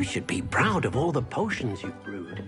You should be proud of all the potions you've brewed.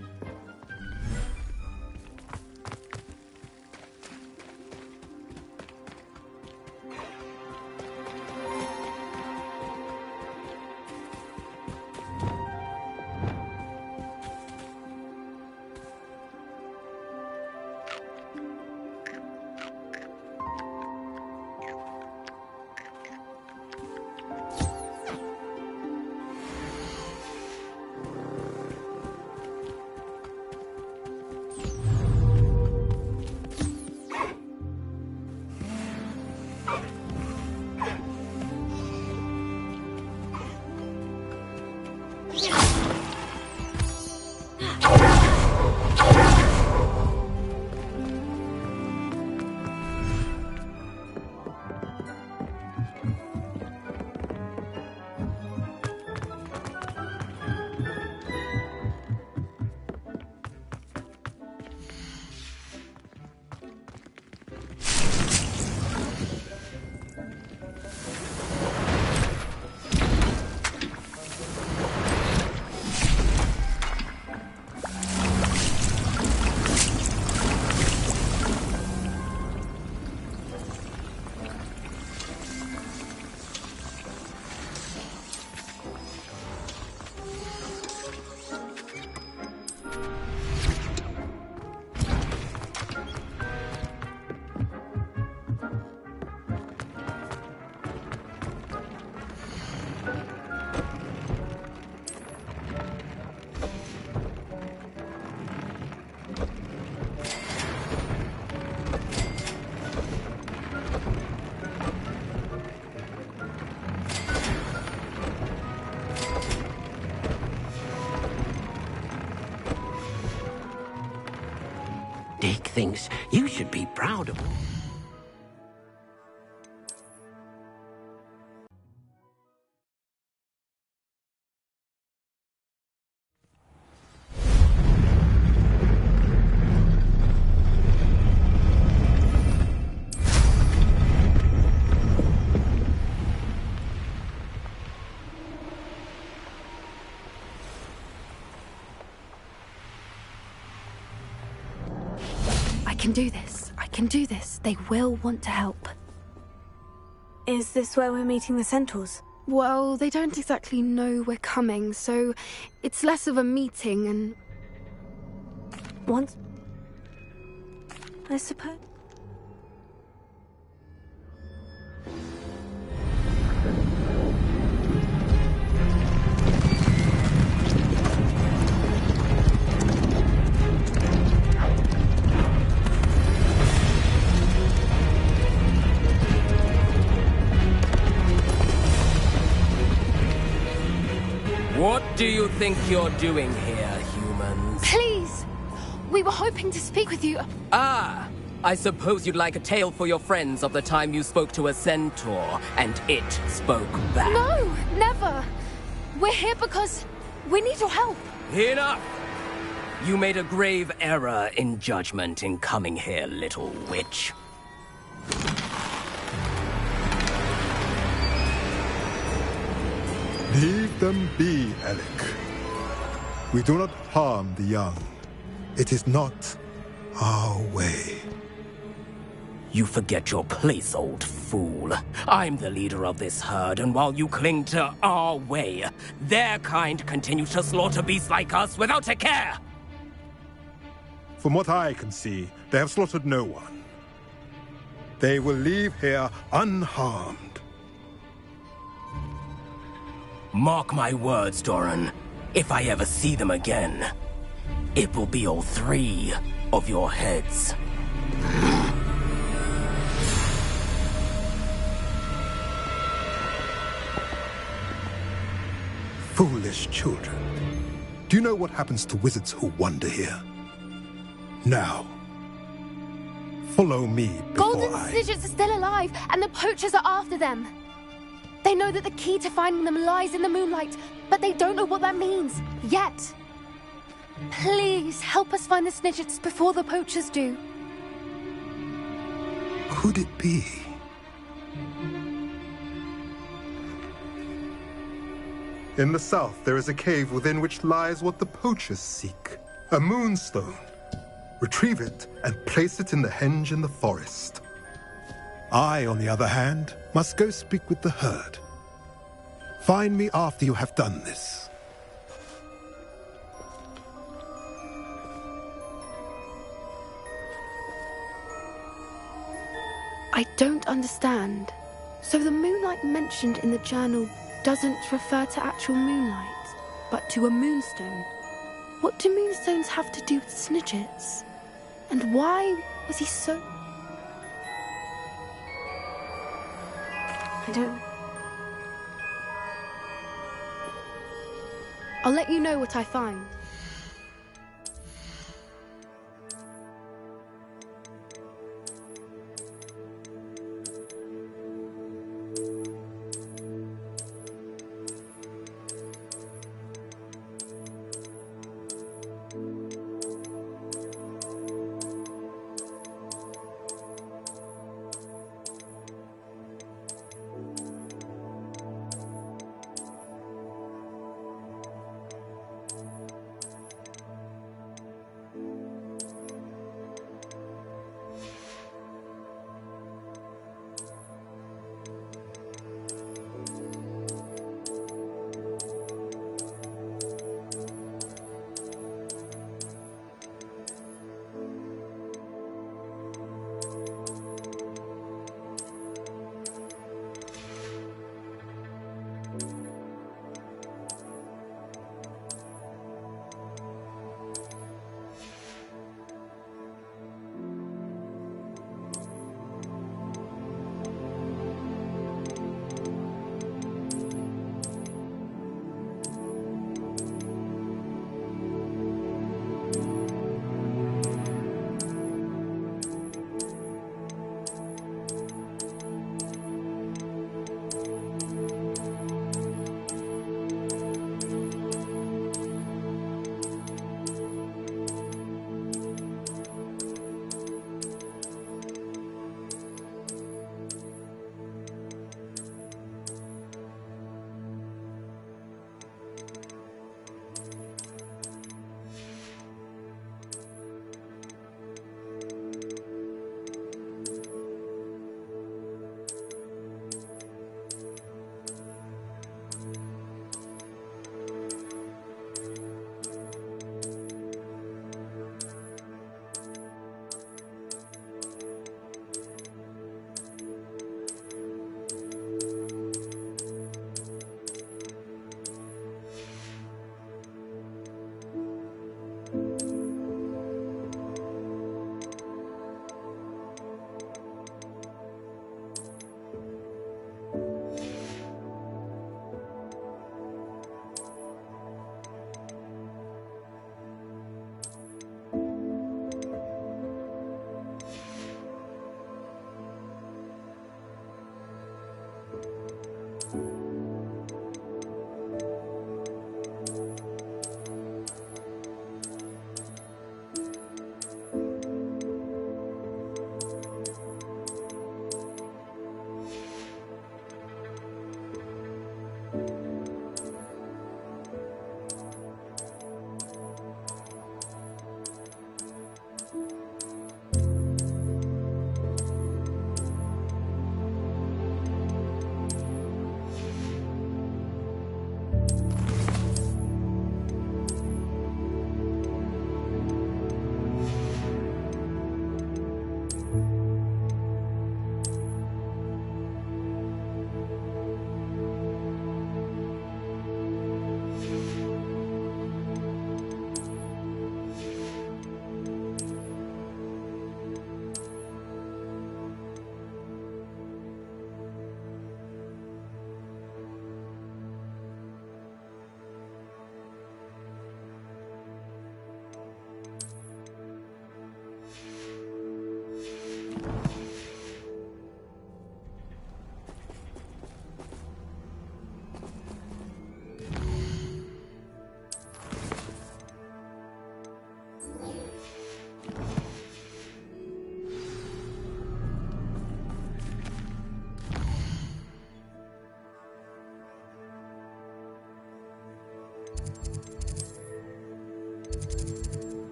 Dick thinks you should be proud of him. I can do this. I can do this. They will want to help. Is this where we're meeting the centaurs? Well, they don't exactly know we're coming, so it's less of a meeting and... Once? I suppose. What do you think you're doing here, humans? Please! We were hoping to speak with you. Ah! I suppose you'd like a tale for your friends of the time you spoke to a centaur, and it spoke back. No! Never! We're here because we need your help. Enough! You made a grave error in judgment in coming here, little witch. Leave them be, Alec. We do not harm the young. It is not our way. You forget your place, old fool. I'm the leader of this herd, and while you cling to our way, their kind continue to slaughter beasts like us without a care! From what I can see, they have slaughtered no one. They will leave here unharmed. Mark my words, Doran. If I ever see them again, it will be all 3 of your heads. Foolish children. Do you know what happens to wizards who wander here? Now, follow me before Golden Snidgets are still alive, and the poachers are after them. They know that the key to finding them lies in the moonlight, but they don't know what that means, yet. Please, help us find the Snidgets before the poachers do. Could it be? In the south, there is a cave within which lies what the poachers seek. A moonstone. Retrieve it and place it in the henge in the forest. I, on the other hand, must go speak with the herd. Find me after you have done this. I don't understand. So the moonlight mentioned in the journal doesn't refer to actual moonlight, but to a moonstone. What do moonstones have to do with snidgets? And why was he so... I don't... I'll let you know what I find.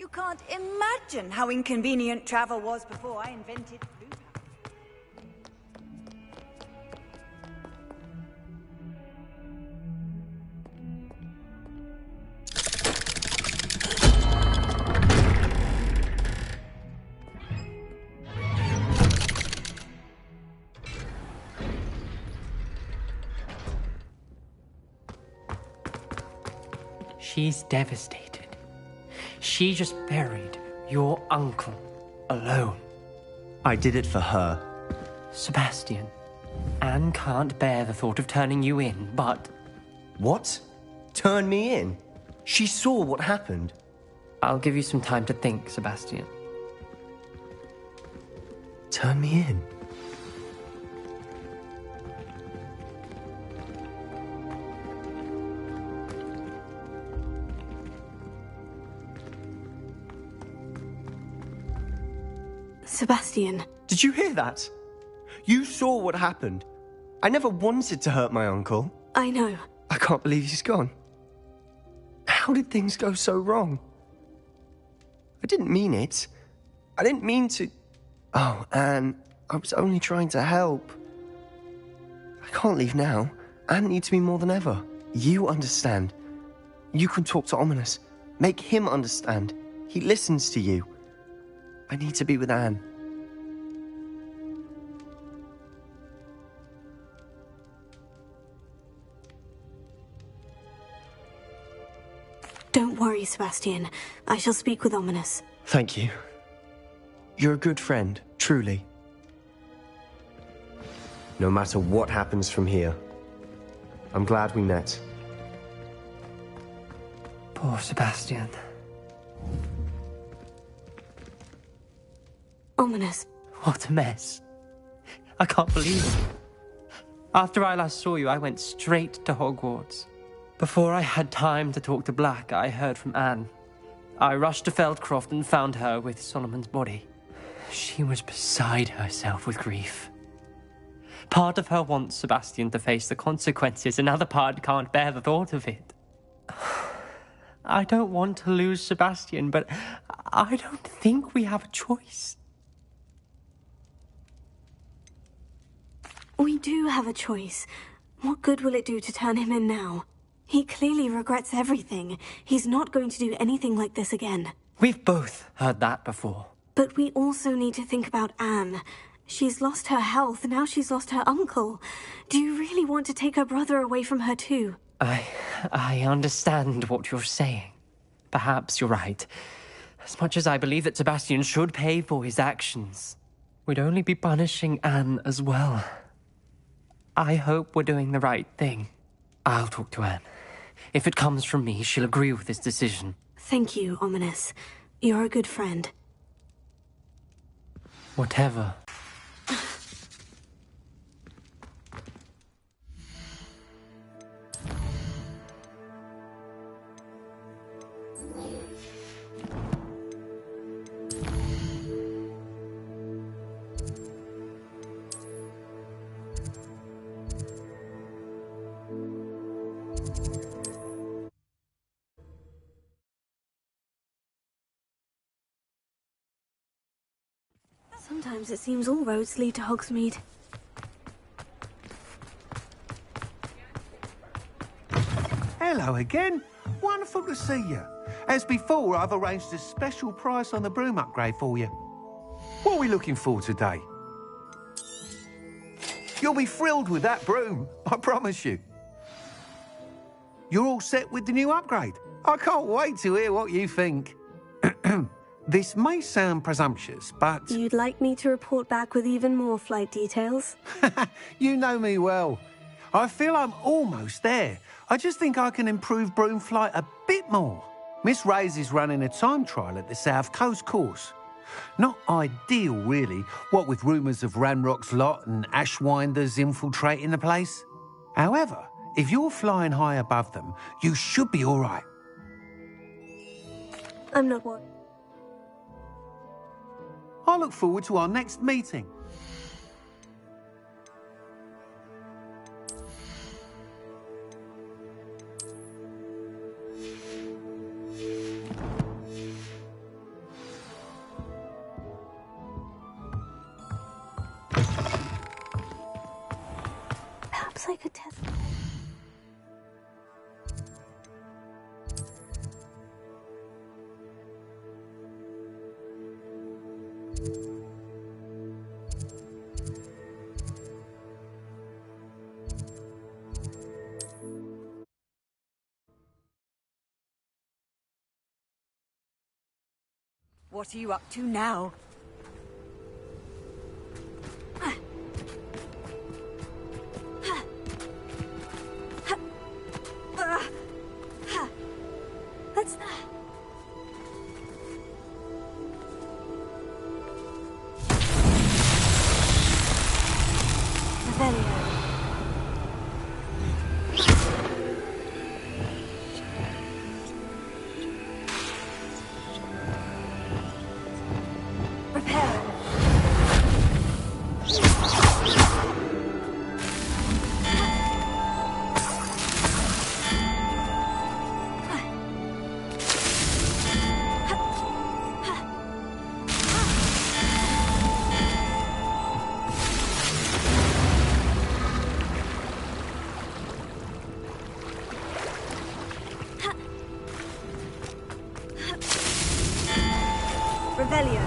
You can't imagine how inconvenient travel was before I invented blue. She's devastated. She just buried your uncle alone. I did it for her. Sebastian, Anne can't bear the thought of turning you in, but... What? Turn me in? She saw what happened. I'll give you some time to think, Sebastian. Turn me in? Sebastian. Did you hear that? You saw what happened. I never wanted to hurt my uncle. I know. I can't believe he's gone. How did things go so wrong? I didn't mean it. I didn't mean to... Oh, Anne, I was only trying to help. I can't leave now. Anne needs me more than ever. You understand. You can talk to Ominous. Make him understand. He listens to you. I need to be with Anne. Don't worry, Sebastian. I shall speak with Ominous. Thank you. You're a good friend, truly. No matter what happens from here, I'm glad we met. Poor Sebastian. Ominous. What a mess. I can't believe it. After I last saw you, I went straight to Hogwarts. Before I had time to talk to Black, I heard from Anne. I rushed to Feldcroft and found her with Solomon's body. She was beside herself with grief. Part of her wants Sebastian to face the consequences, another part can't bear the thought of it. I don't want to lose Sebastian, but I don't think we have a choice. We do have a choice. What good will it do to turn him in now? He clearly regrets everything. He's not going to do anything like this again. We've both heard that before. But we also need to think about Anne. She's lost her health, now she's lost her uncle. Do you really want to take her brother away from her too? I understand what you're saying. Perhaps you're right. As much as I believe that Sebastian should pay for his actions, we'd only be punishing Anne as well. I hope we're doing the right thing. I'll talk to Anne. If it comes from me, she'll agree with this decision. Thank you, Ominous. You're a good friend. Whatever. Sometimes it seems all roads lead to Hogsmeade. Hello again. Wonderful to see you. As before, I've arranged a special price on the broom upgrade for you. What are we looking for today? You'll be thrilled with that broom, I promise you. You're all set with the new upgrade. I can't wait to hear what you think. This may sound presumptuous, but... You'd like me to report back with even more flight details? You know me well. I feel I'm almost there. I just think I can improve broom flight a bit more. Miss Reyes is running a time trial at the South Coast course. Not ideal, really, what with rumours of Ranrock's lot and Ashwinders infiltrating the place. However, if you're flying high above them, you should be all right. I'm not worried. I look forward to our next meeting. I could test. What are you up to now? What's that? Revelio. Revelio.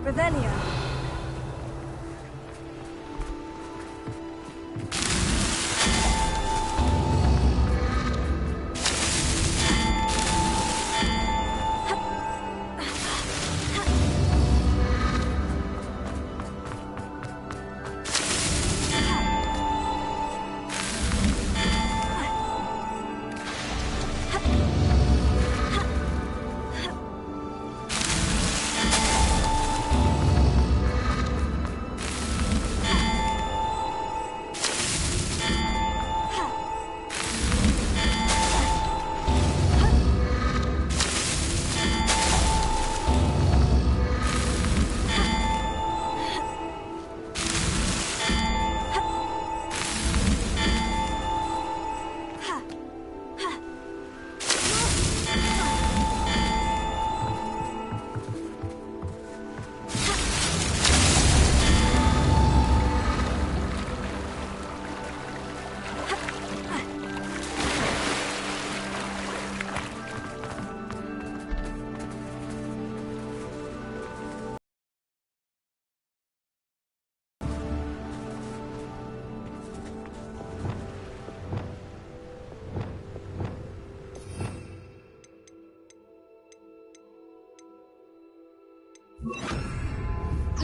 Revelio.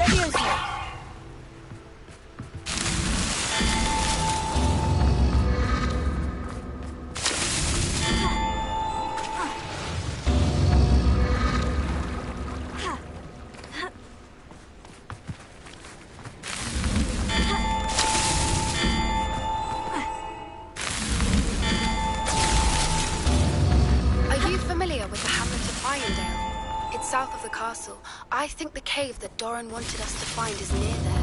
Leviosa. Are you familiar with the hamlet of Irondale? It's south of the castle. I think the cave that Doran wanted us to find is near there.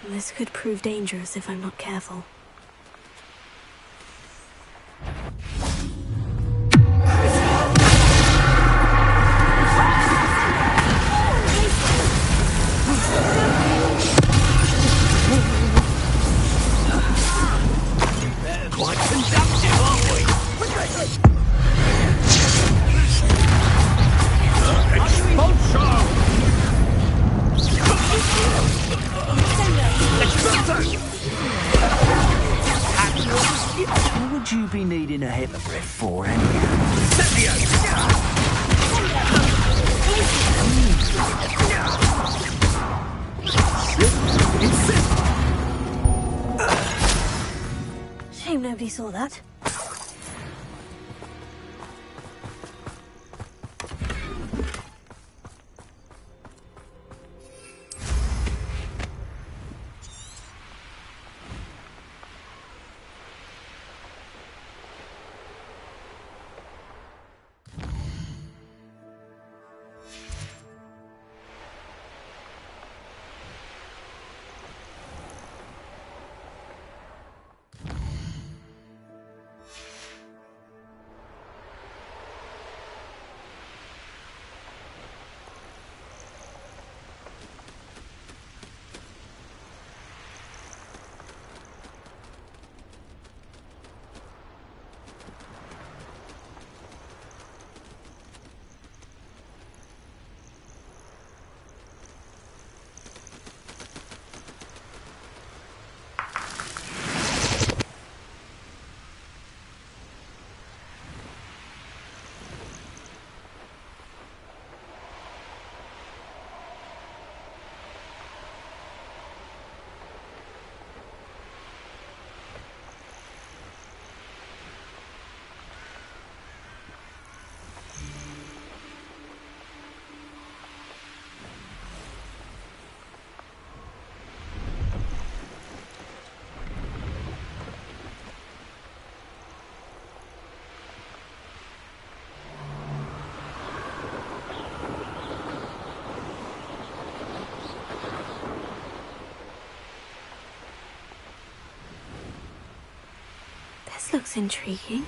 This could prove dangerous if I'm not careful. Quite conductive, aren't we? What would you be needing a hippogriff for, anyhow? Shame nobody saw that. This looks intriguing.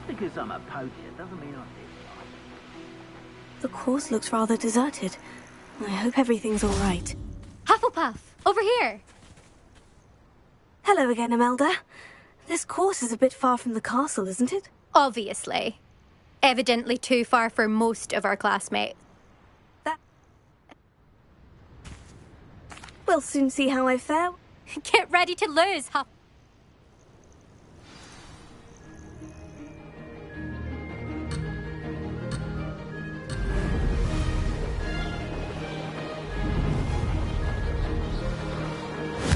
Just because I'm a poacher doesn't mean I'm this life. The course looks rather deserted. I hope everything's all right. Hufflepuff, over here. Hello again, Imelda. This course is a bit far from the castle, isn't it? Obviously. Evidently too far for most of our classmates. We'll soon see how I fare. Get ready to lose, Huff.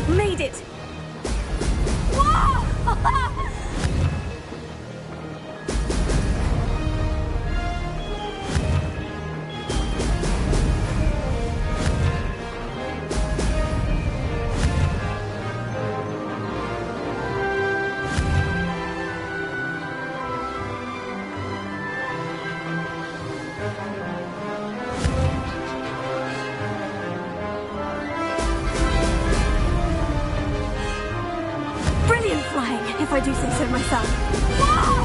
Made it! Whoa! Brilliant flying, if I do say so myself. Whoa!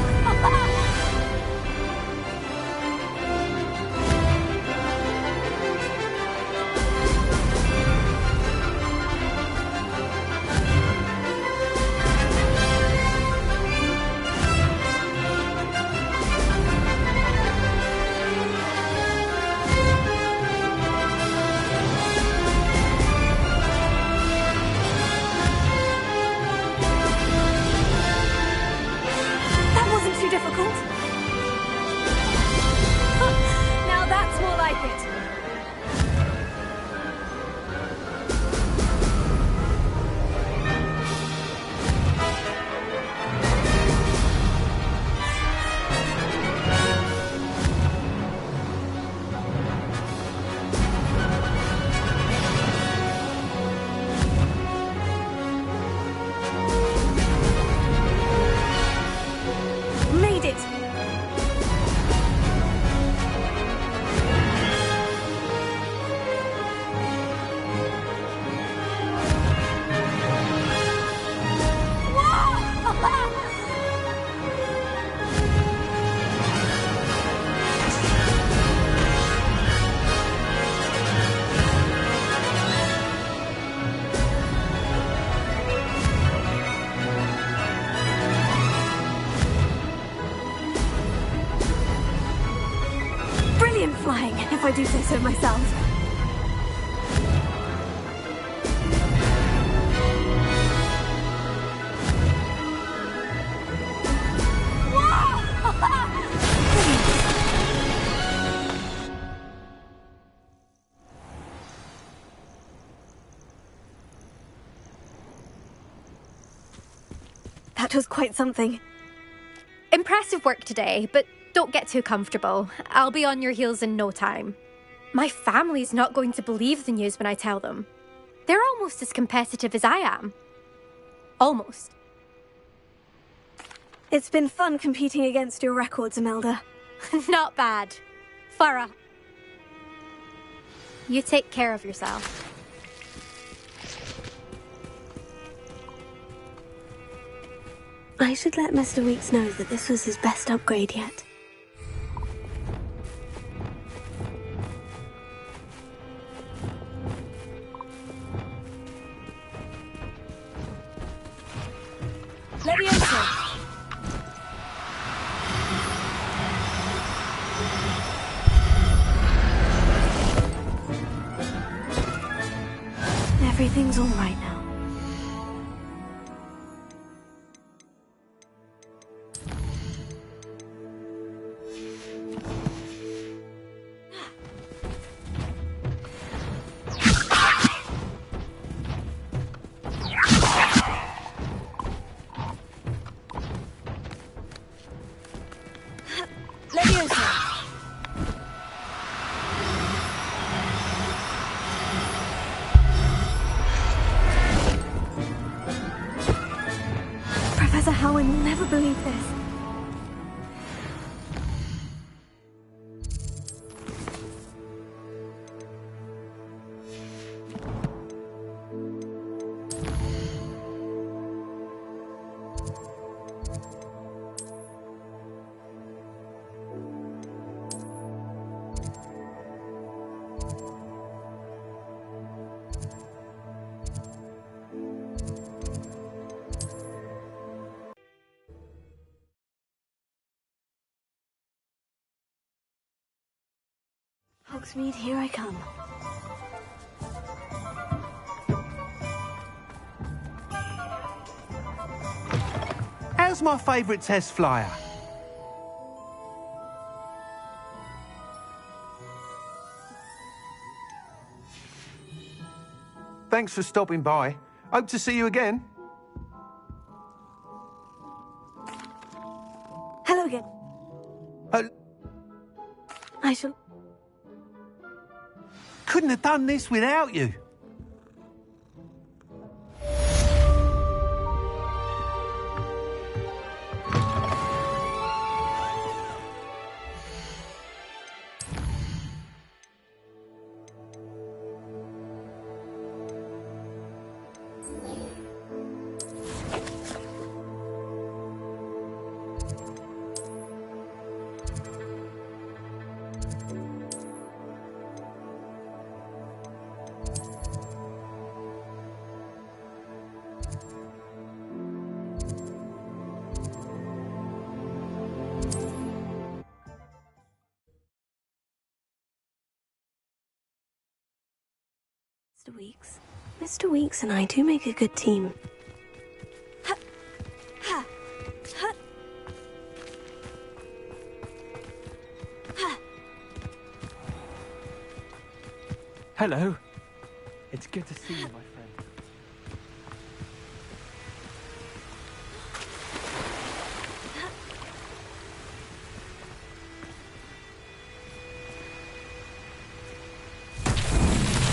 That wasn't too difficult. Now that's more like it. Made it! Brilliant flying, if I do say so myself. That was quite something. Impressive work today, but don't get too comfortable. I'll be on your heels in no time. My family's not going to believe the news when I tell them. They're almost as competitive as I am. Almost. It's been fun competing against your records, Imelda. Not bad. Farah. You take care of yourself. I should let Mr. Weeks know that this was his best upgrade yet. Leviosa! Everything's all right now. Leviosa! Professor Howard will never believe this. Hogsmeade, here I come. How's my favourite test flyer? Thanks for stopping by. Hope to see you again. Hello again. I shall... Couldn't have done this without you. Mr. Weeks and I do make a good team. Hello. It's good to see you, my friend.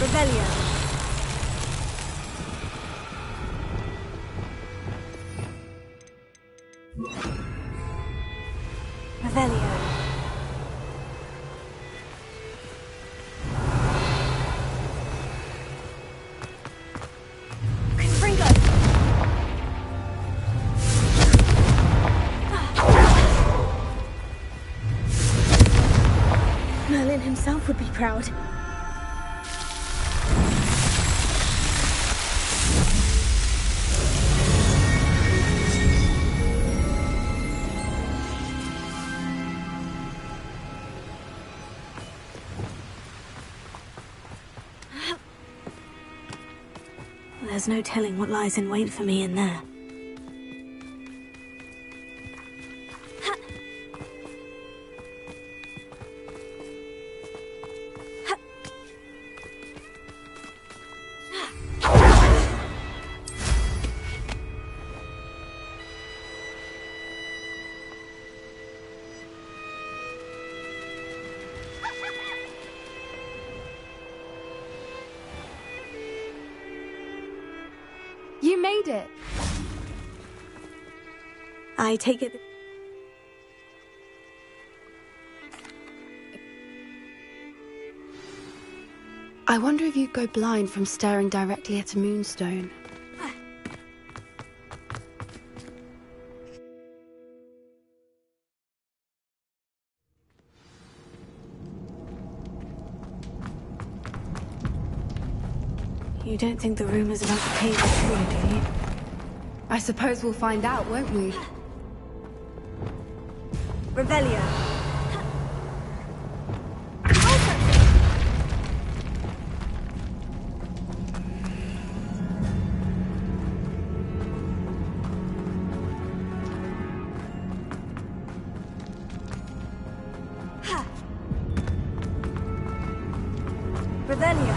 Revelio. Revelio. Confringo. Merlin himself would be proud. There's no telling what lies in wait for me in there. You made it. I take it... I wonder if you'd go blind from staring directly at a moonstone. You don't think the rumors about the cave are true, do you? I suppose we'll find out, won't we? Revelio. Revelio.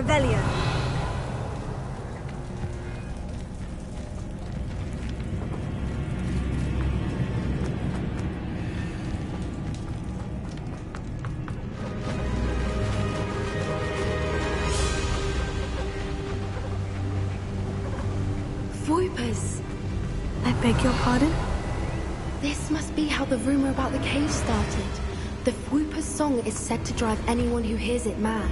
Revelio. Voipers! I beg your pardon? This must be how the rumor about the cave started. The Whooper's song is said to drive anyone who hears it mad.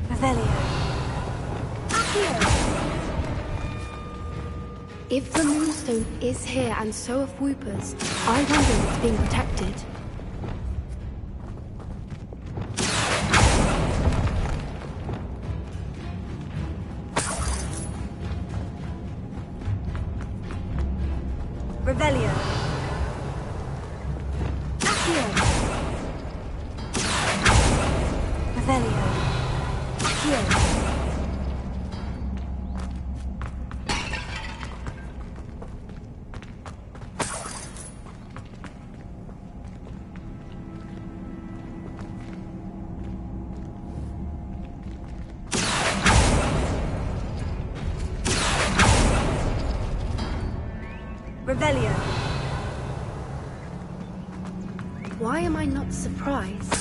Revelio. If the Moonstone is here and so are Whoopers, I wonder if it's being protected. Revelio. Accio. Revelio. Accio. Revelio. Why am I not surprised?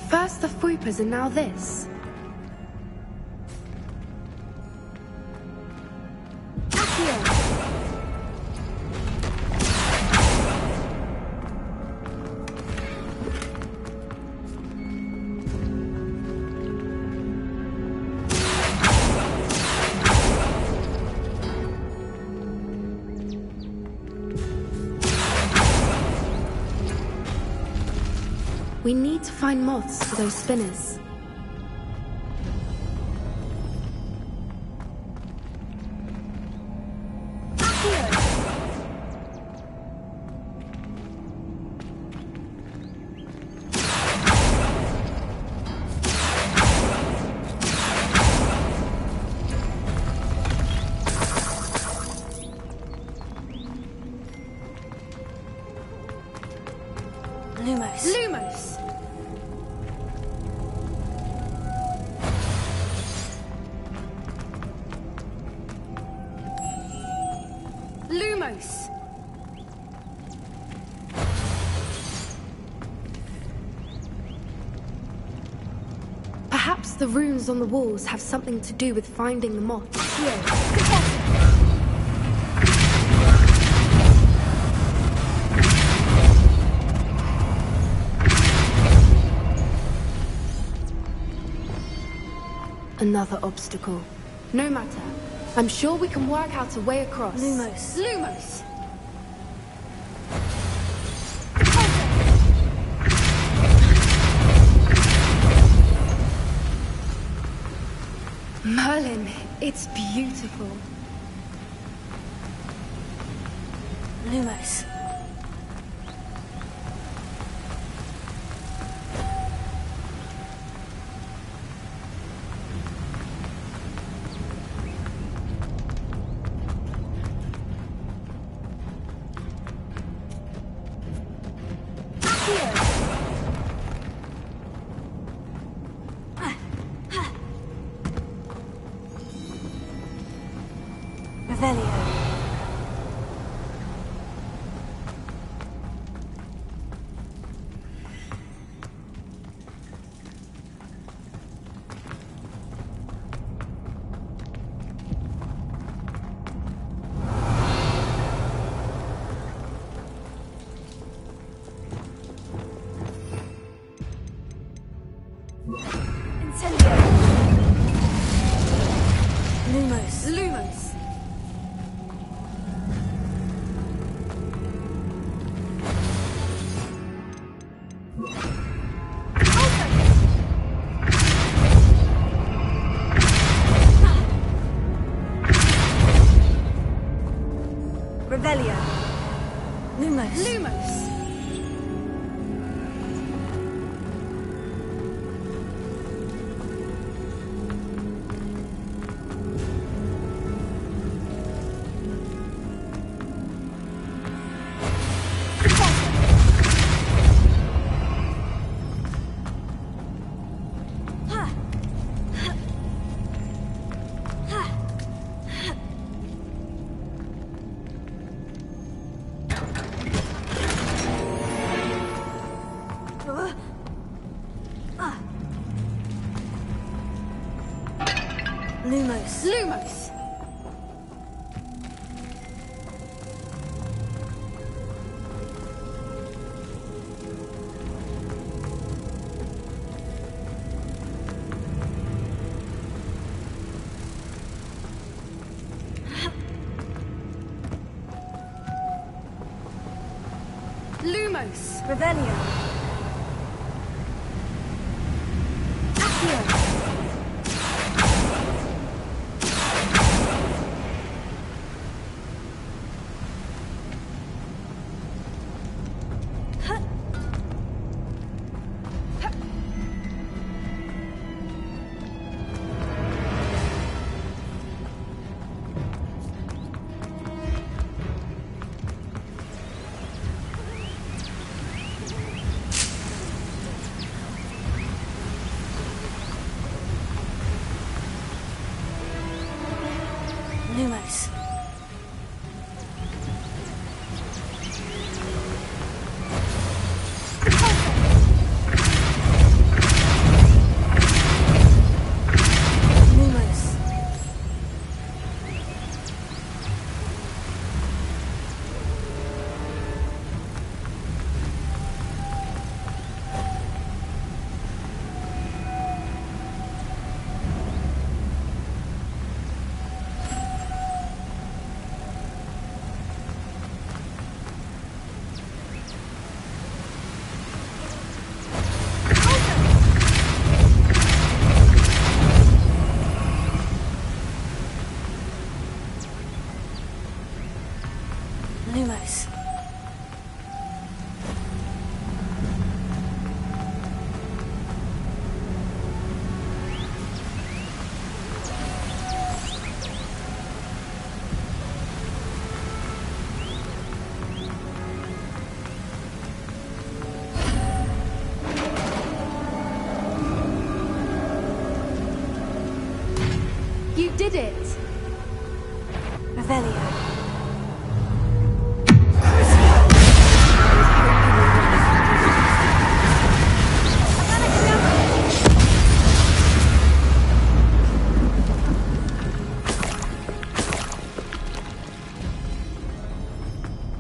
First the Whoopers and now this. We need to find moths for those spinners. Lumos. Lumos! Lumos! Perhaps the runes on the walls have something to do with finding the moths. Another obstacle. No matter. I'm sure we can work out a way across. Lumos. Lumos! Merlin, it's beautiful. Lumos. Revelio. Incendio. Lumos. Lumos! Revelio. Lumos. Lumos! Lumos. Lumos! Lumos! Revelio. Accio. Lumos. Lumos. Lumos. You did it! Revelio.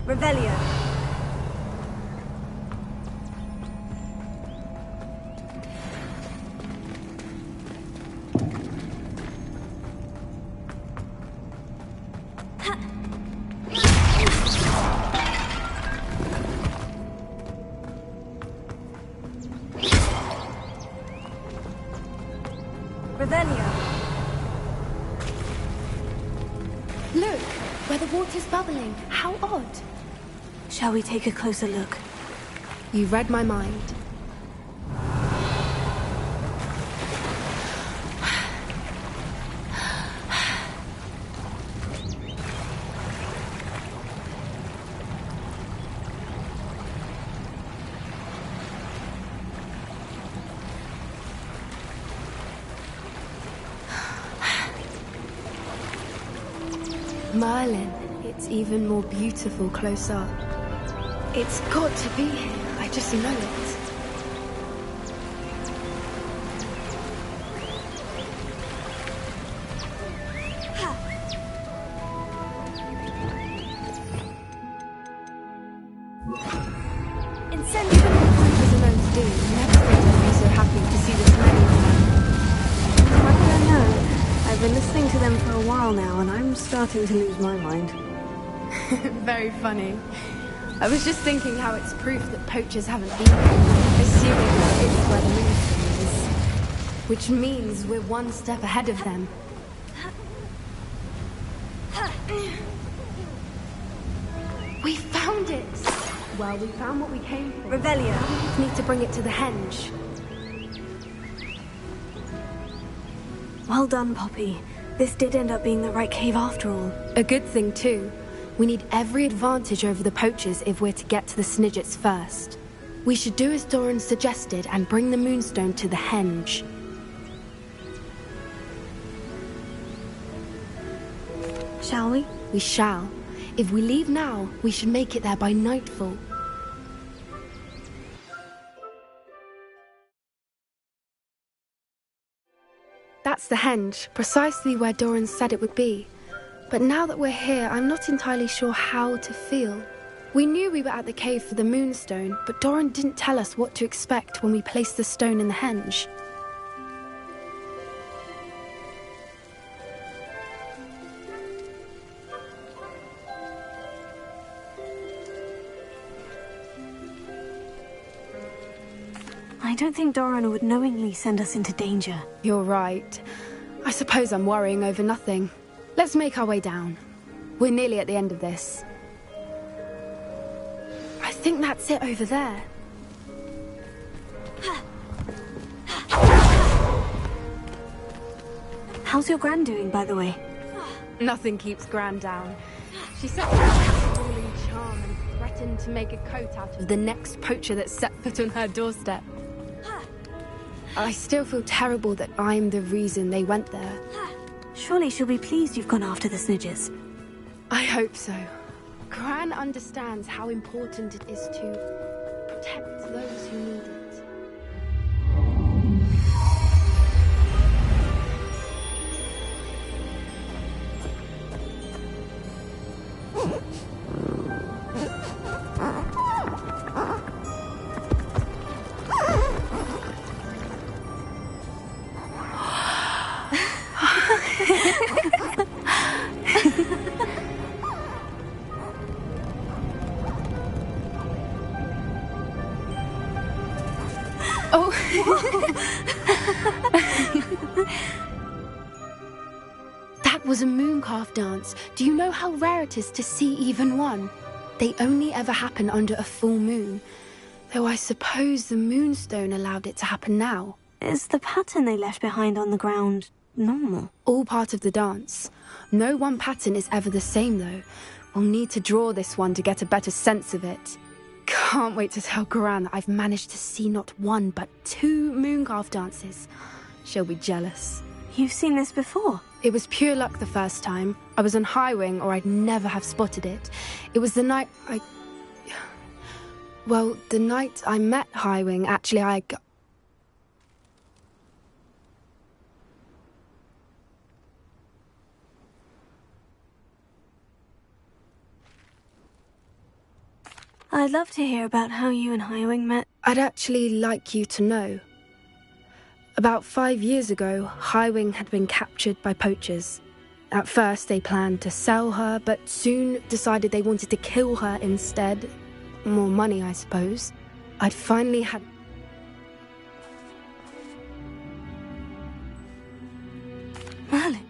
Revelio. Revelio. Look, where the water's bubbling. How odd. Shall we take a closer look? You read my mind. Merlin, it's even more beautiful close up. It's got to be here. I just know it. Incendiary. Hunters are known to do. Never thought I'd be so happy to see this many of them. What do I know? I've been listening to them for a while now, and I'm starting to lose my mind. Very funny. I was just thinking how it's proof that poachers haven't been here, assuming that it's where the moonstone is. Which means we're one step ahead of them. We found it! Well, we found what we came for. Revelio. Now we just need to bring it to the henge. Well done, Poppy. This did end up being the right cave after all. A good thing, too. We need every advantage over the poachers if we're to get to the Snidgets first. We should do as Doran suggested and bring the moonstone to the henge. Shall we? We shall. If we leave now, we should make it there by nightfall. That's the henge, precisely where Doran said it would be. But now that we're here, I'm not entirely sure how to feel. We knew we were at the cave for the moonstone, but Doran didn't tell us what to expect when we placed the stone in the henge. I don't think Doran would knowingly send us into danger. You're right. I suppose I'm worrying over nothing. Let's make our way down. We're nearly at the end of this. I think that's it over there. How's your Gran doing, by the way? Nothing keeps Gran down. She's such a controlling charm and threatened to make a coat out of the next poacher that set foot on her doorstep. I still feel terrible that I'm the reason they went there. Surely she'll be pleased you've gone after the Snidges. I hope so. Gran understands how important it is to protect those who need it. Oh. That was a mooncalf dance. Do you know how rare it is to see even one? They only ever happen under a full moon. Though I suppose the moonstone allowed it to happen now. Is the pattern they left behind on the ground normal? All part of the dance. No one pattern is ever the same, though. We'll need to draw this one to get a better sense of it. Can't wait to tell Gran that I've managed to see not one, but 2 mooncalf dances. She'll be jealous. You've seen this before? It was pure luck the first time. I was on Highwing, or I'd never have spotted it. It was the night Well, the night I met Highwing, actually, I'd love to hear about how you and Highwing met. I'd actually like you to know. About 5 years ago, Highwing had been captured by poachers. At first, they planned to sell her, but soon decided they wanted to kill her instead. More money, I suppose. I'd finally had... Merlin.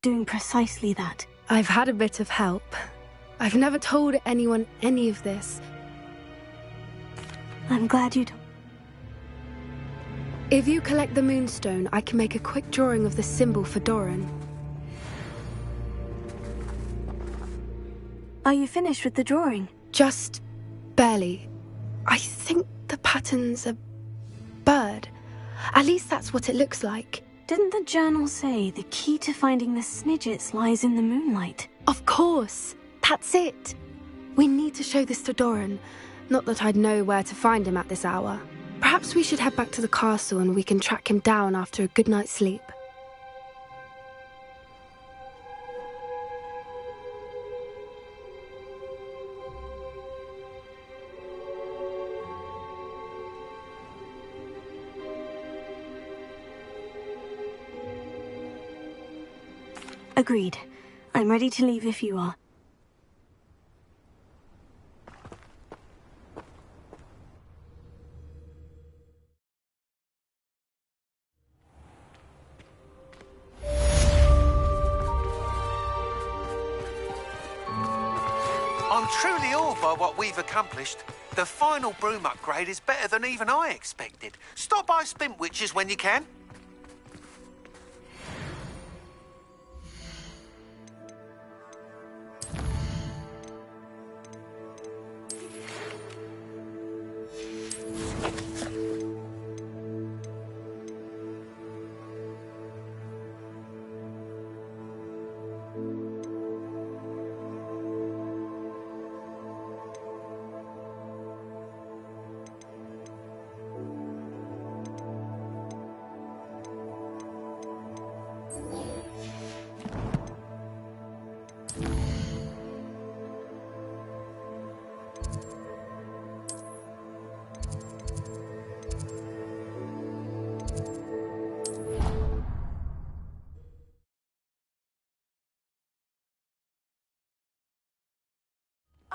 Doing precisely that. I've had a bit of help. I've never told anyone any of this. I'm glad you don't. If you collect the moonstone, I can make a quick drawing of the symbol for Doran. Are you finished with the drawing? Just barely. I think the pattern's a bird. At least that's what it looks like. Didn't the journal say the key to finding the Snidgets lies in the moonlight? Of course. That's it. We need to show this to Doran. Not that I'd know where to find him at this hour. Perhaps we should head back to the castle and we can track him down after a good night's sleep. Agreed. I'm ready to leave if you are. I'm truly awed by what we've accomplished. The final broom upgrade is better than even I expected. Stop by Spintwitches when you can.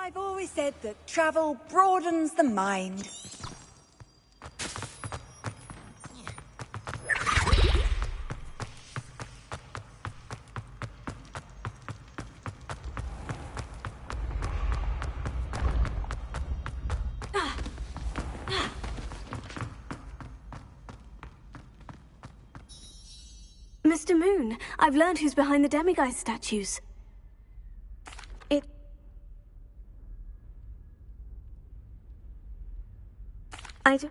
I've always said that travel broadens the mind. Mr. Moon, I've learned who's behind the demiguise statues. I do...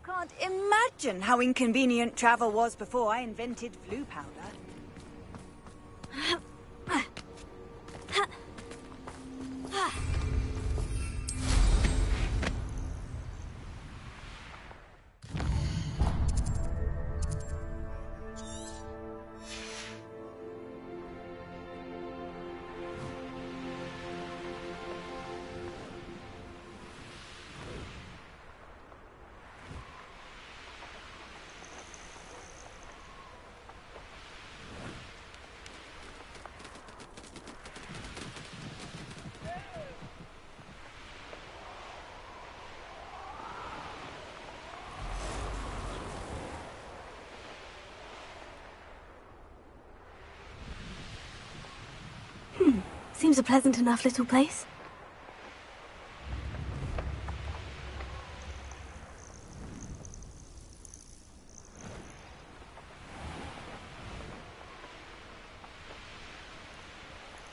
Can't imagine how inconvenient travel was before I invented flu powder. Seems a pleasant enough little place.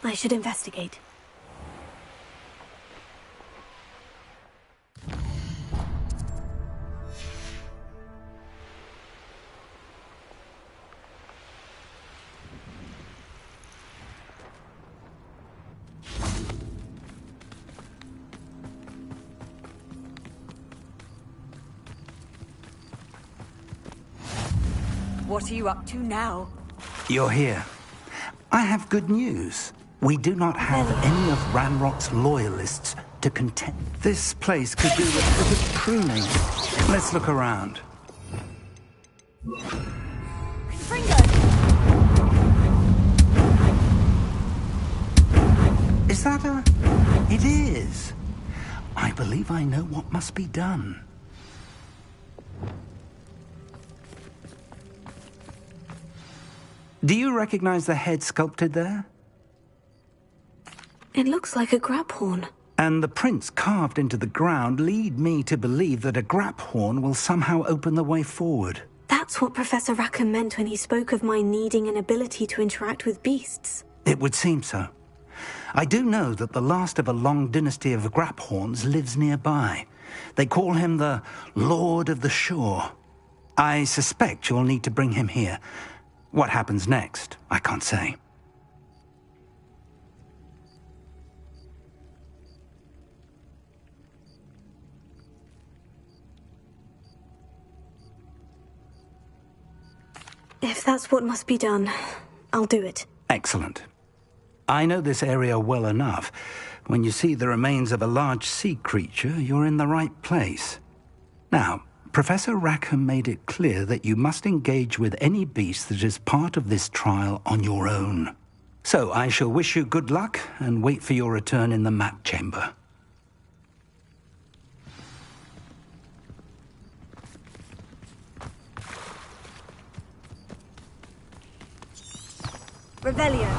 I should investigate. What are you up to now? You're here. I have good news. We do not have any of Ranrock's loyalists to contend. This place could do with a bit of pruning. Let's look around. Is that a... It is. I believe I know what must be done. Do you recognize the head sculpted there? It looks like a grab horn. And the prints carved into the ground lead me to believe that a grap horn will somehow open the way forward. That's what Professor Rackham meant when he spoke of my needing an ability to interact with beasts. It would seem so. I do know that the last of a long dynasty of grap horns lives nearby. They call him the Lord of the Shore. I suspect you'll need to bring him here. What happens next, I can't say. If that's what must be done, I'll do it. Excellent. I know this area well enough. When you see the remains of a large sea creature, you're in the right place. Now, Professor Rackham made it clear that you must engage with any beast that is part of this trial on your own. So I shall wish you good luck and wait for your return in the map chamber. Revelio.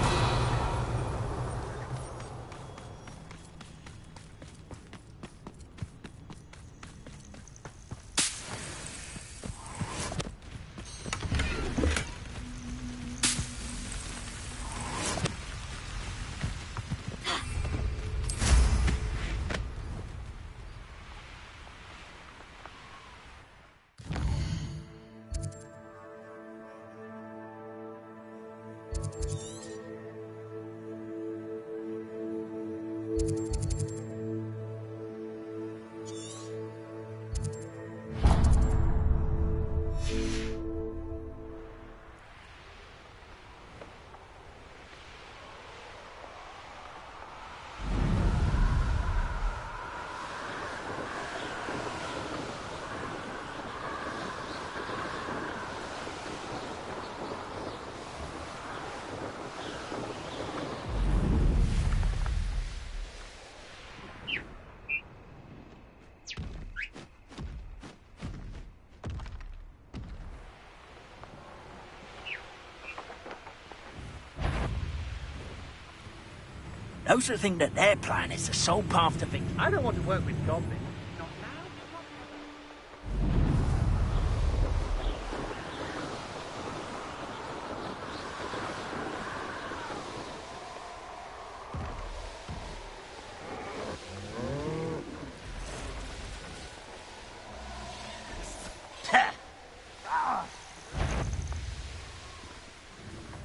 Those who think that their plan is the sole path to victory. I don't want to work with goblins. Not now.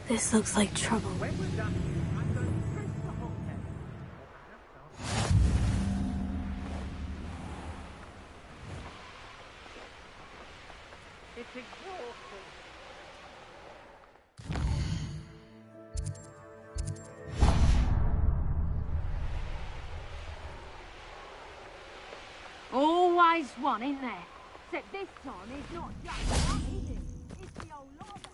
This looks like trouble. When we're done, I'm going to press the hot It's exhausting. Always one in there. Except this time it's not just one, is it? It's the old lot of it.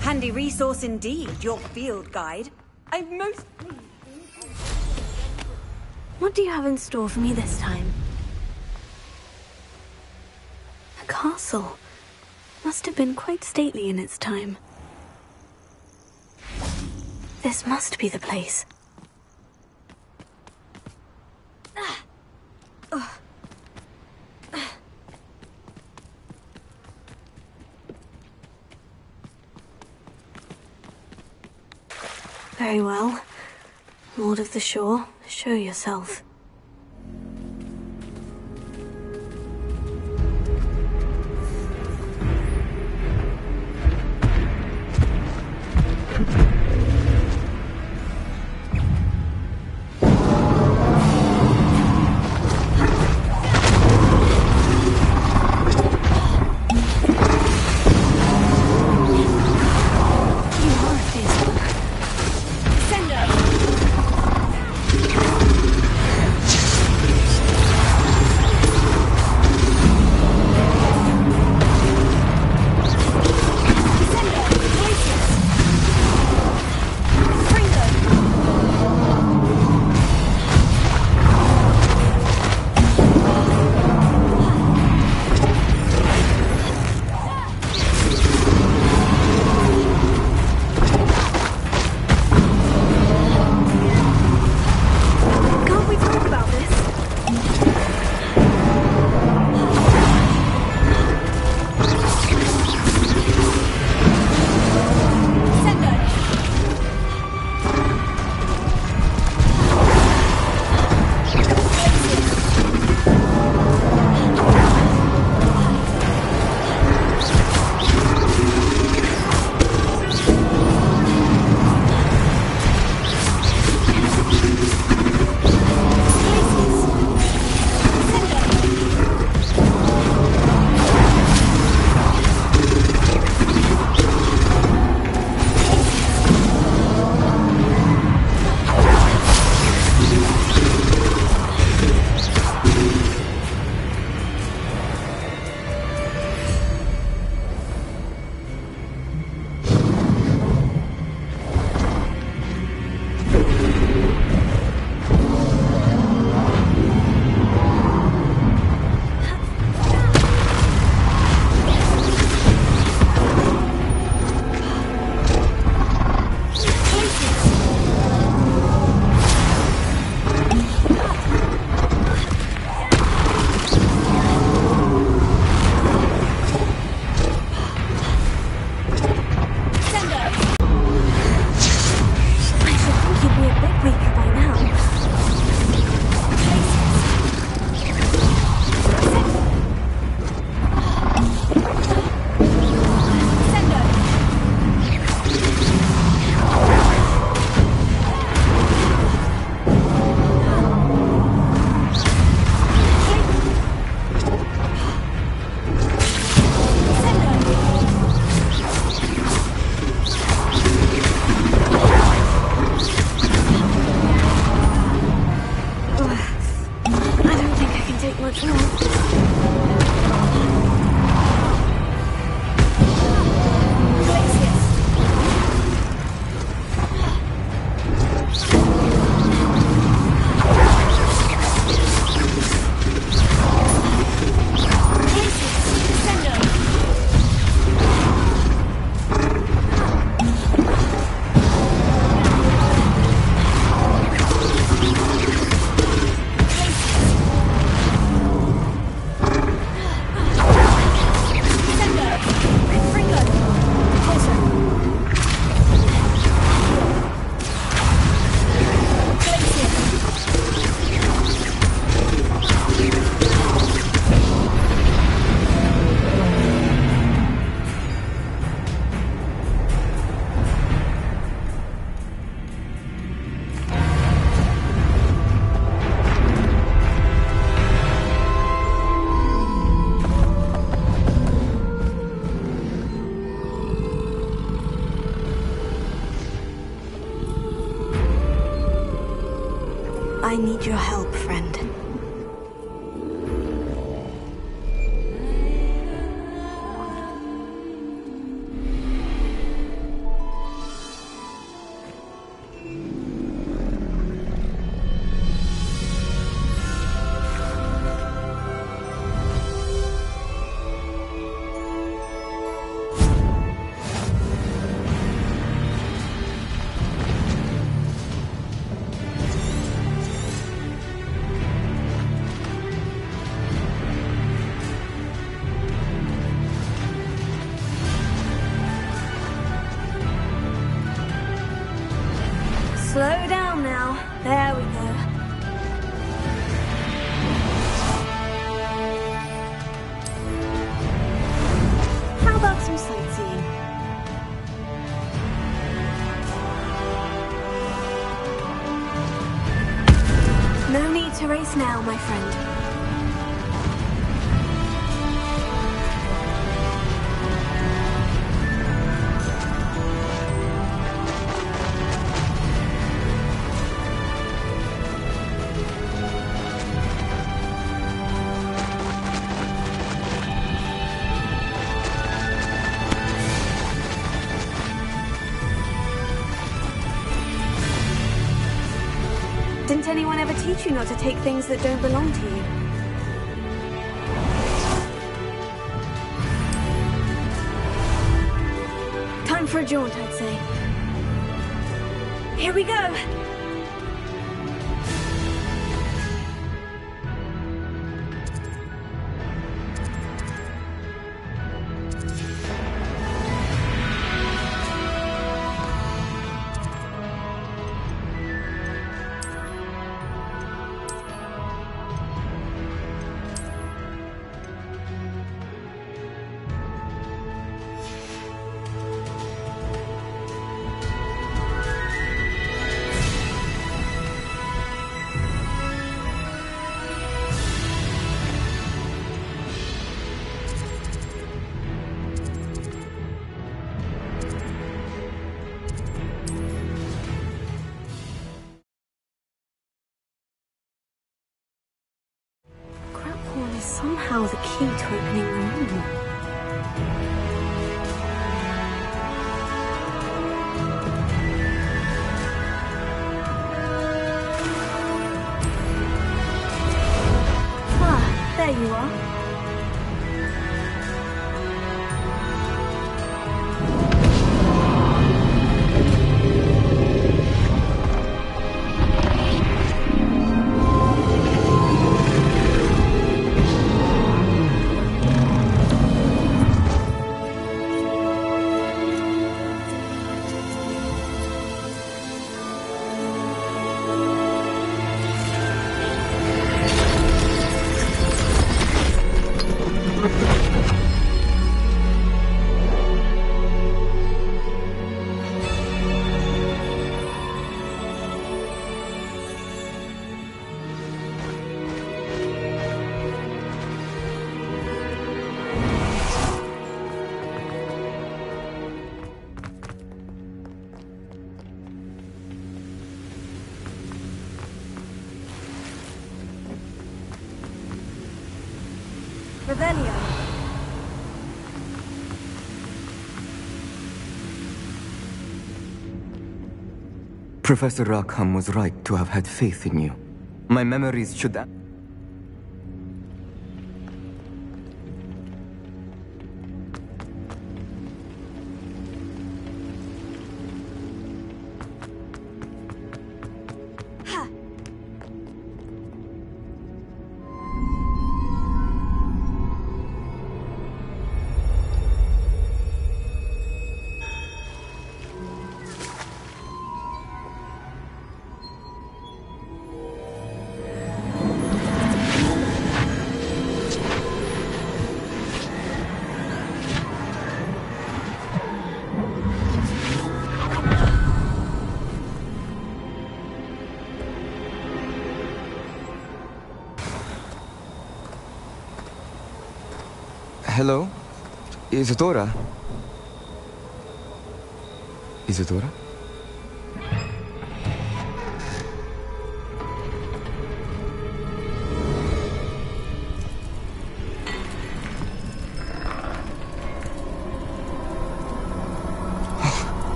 Handy resource indeed, your field guide. I'm most pleased. What do you have in store for me this time? A castle. Must have been quite stately in its time. This must be the place. Very well. Lord of the Shore, show yourself. I need your help, friend. What's now, my friend? Didn't anyone ever teach you not to take things that don't belong to you? Time for a jaunt, I'd say. Here we go! Somehow the key to opening the room. Ah, there you are. Revelio. Professor Rackham was right to have had faith in you. My memories should... Hello? Isadora? Isadora?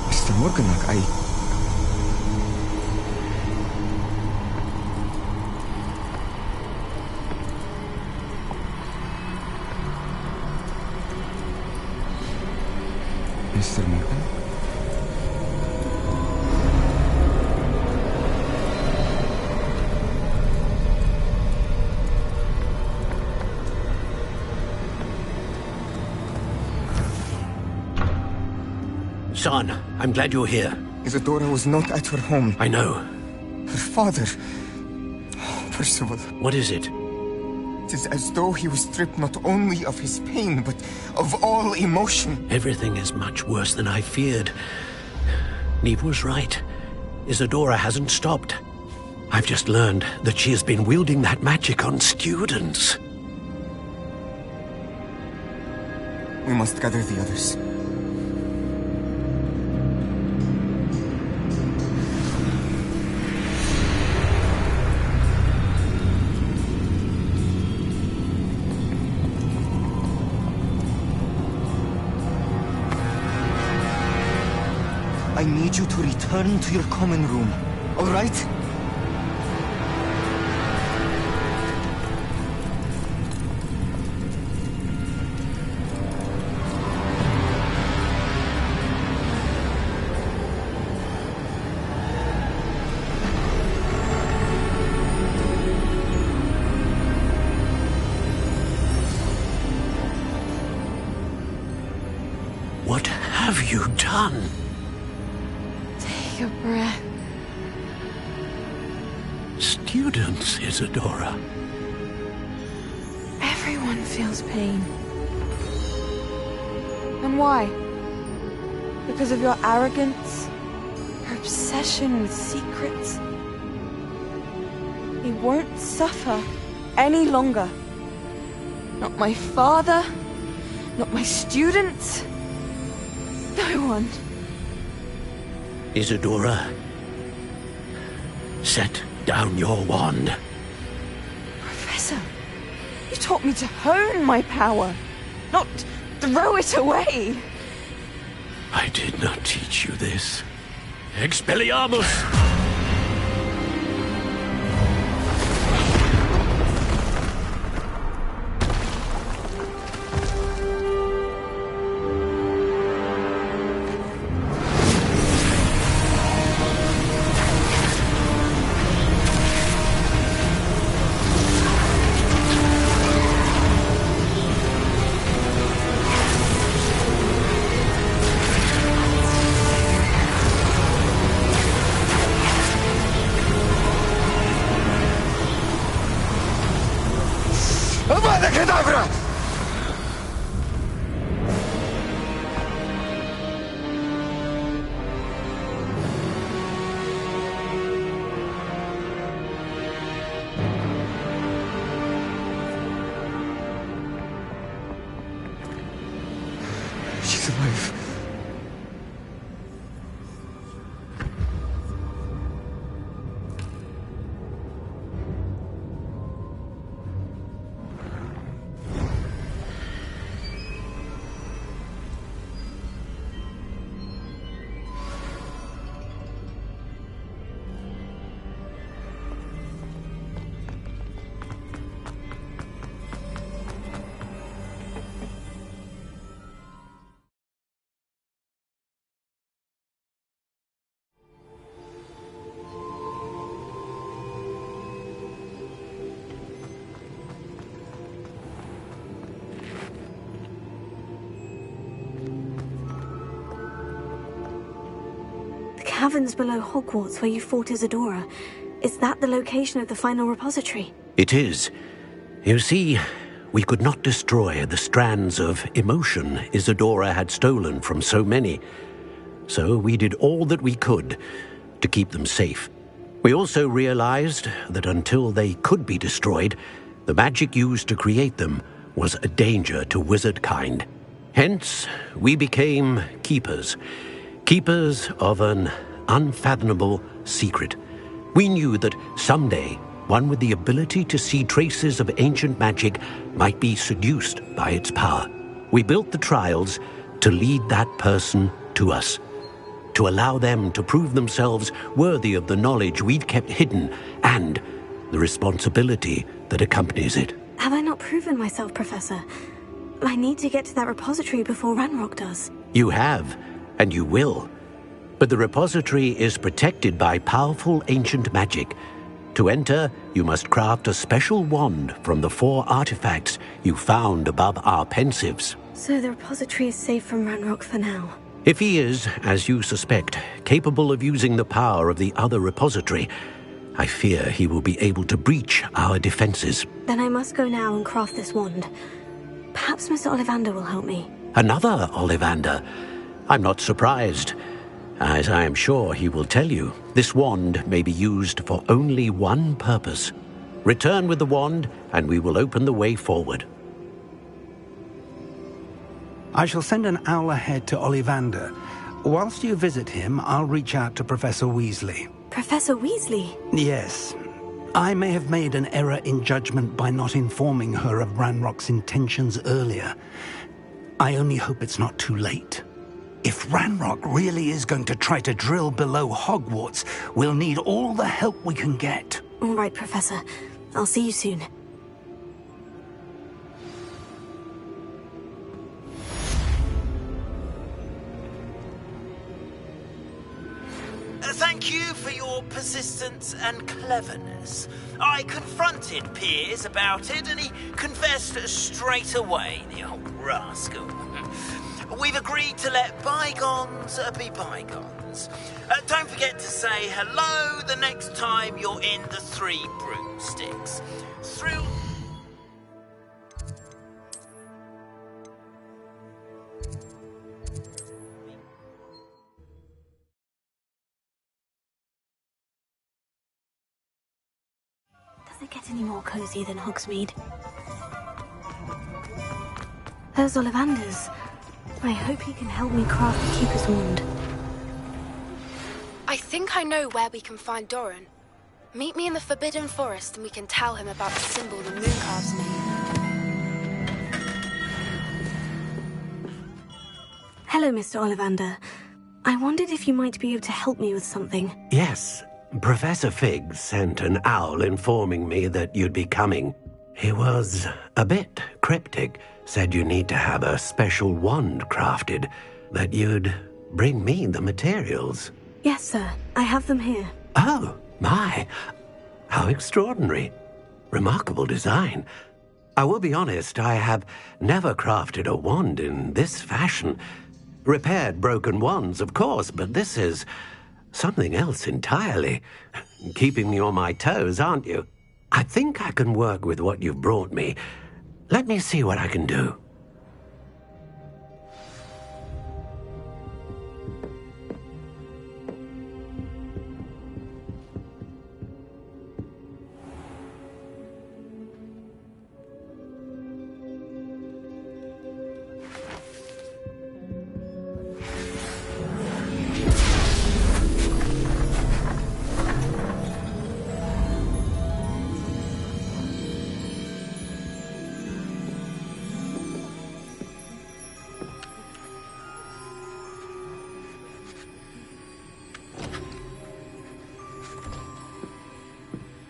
Mr. Morganach, Mr. Morgan? Son, I'm glad you're here. Isadora was not at her home. I know. Her father... Percival. What is it? It is as though he was stripped not only of his pain, but of all emotion. Everything is much worse than I feared. Neve was right. Isadora hasn't stopped. I've just learned that she has been wielding that magic on students. We must gather the others. I need you to return to your common room, all right? What have you done? Take a breath. Students, Isadora. Everyone feels pain. And why? Because of your arrogance? Your obsession with secrets? He won't suffer any longer. Not my father, not my students, no one. Isadora, set down your wand. Professor, you taught me to hone my power, not throw it away. I did not teach you this. Expelliarmus! Avada Kedavra! She's alive. Caverns below Hogwarts where you fought Isadora. Is that the location of the final repository? It is. You see, we could not destroy the strands of emotion Isadora had stolen from so many. So we did all that we could to keep them safe. We also realized that until they could be destroyed, the magic used to create them was a danger to wizard kind. Hence, we became keepers. Keepers of an unfathomable secret. We knew that someday, one with the ability to see traces of ancient magic might be seduced by its power. We built the trials to lead that person to us, to allow them to prove themselves worthy of the knowledge we'd kept hidden and the responsibility that accompanies it. Have I not proven myself, Professor? I need to get to that repository before Ranrock does. You have, and you will. But the repository is protected by powerful ancient magic. To enter, you must craft a special wand from the 4 artifacts you found above our pensives. So the repository is safe from Ranrock for now. If he is, as you suspect, capable of using the power of the other repository, I fear he will be able to breach our defenses. Then I must go now and craft this wand. Perhaps Mr. Ollivander will help me. Another Ollivander? I'm not surprised. As I am sure he will tell you, this wand may be used for only one purpose. Return with the wand, and we will open the way forward. I shall send an owl ahead to Ollivander. Whilst you visit him, I'll reach out to Professor Weasley. Professor Weasley? Yes. I may have made an error in judgment by not informing her of Ranrock's intentions earlier. I only hope it's not too late. If Ranrock really is going to try to drill below Hogwarts, we'll need all the help we can get. All right, Professor. I'll see you soon. Thank you for your persistence and cleverness. I confronted Piers about it, and he confessed straight away, the old rascal. We've agreed to let bygones be bygones. Don't forget to say hello the next time you're in the Three Broomsticks. Through... Does it get any more cozy than Hogsmeade? There's Ollivander's. I hope he can help me craft the Keeper's Wand. I think I know where we can find Doran. Meet me in the Forbidden Forest and we can tell him about the symbol the Mooncalves made. Hello, Mr. Ollivander. I wondered if you might be able to help me with something. Yes, Professor Fig sent an owl informing me that you'd be coming. He was a bit cryptic, said you need to have a special wand crafted, that you'd bring me the materials. Yes, sir. I have them here. Oh, my. How extraordinary. Remarkable design. I will be honest, I have never crafted a wand in this fashion. Repaired broken wands, of course, but this is something else entirely. Keeping me on my toes, aren't you? I think I can work with what you've brought me. Let me see what I can do.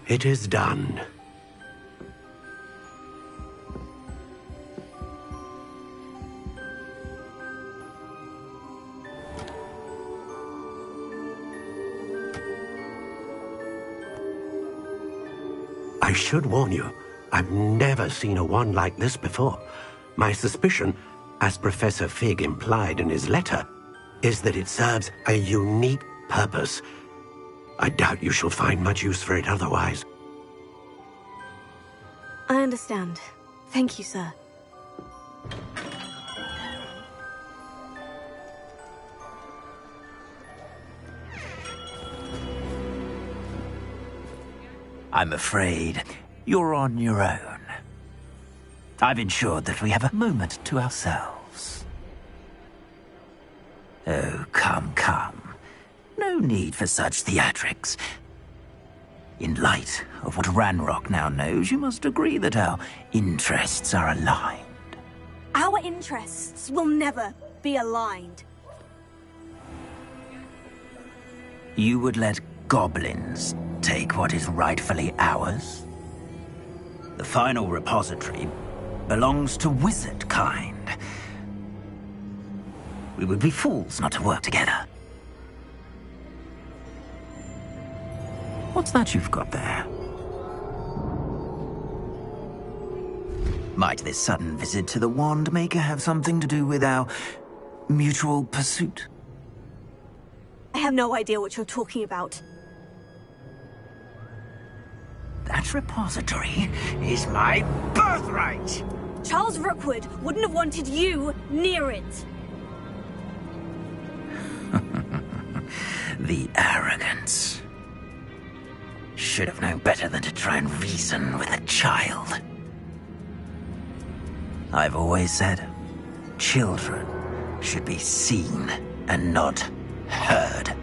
It is done. I should warn you, I've never seen a wand like this before. My suspicion, as Professor Fig implied in his letter, is that it serves a unique purpose. I doubt you shall find much use for it otherwise. I understand. Thank you, sir. I'm afraid you're on your own. I've ensured that we have a moment to ourselves. Oh, come, come. No need for such theatrics. In light of what Ranrock now knows, you must agree that our interests are aligned. Our interests will never be aligned. You would let goblins take what is rightfully ours? The final repository belongs to wizard kind. We would be fools not to work together. What's that you've got there? Might this sudden visit to the Wand Maker have something to do with our mutual pursuit? I have no idea what you're talking about. That repository is my birthright! Charles Rookwood wouldn't have wanted you near it. The arrogance. Should have known better than to try and reason with a child. I've always said, children should be seen and not heard.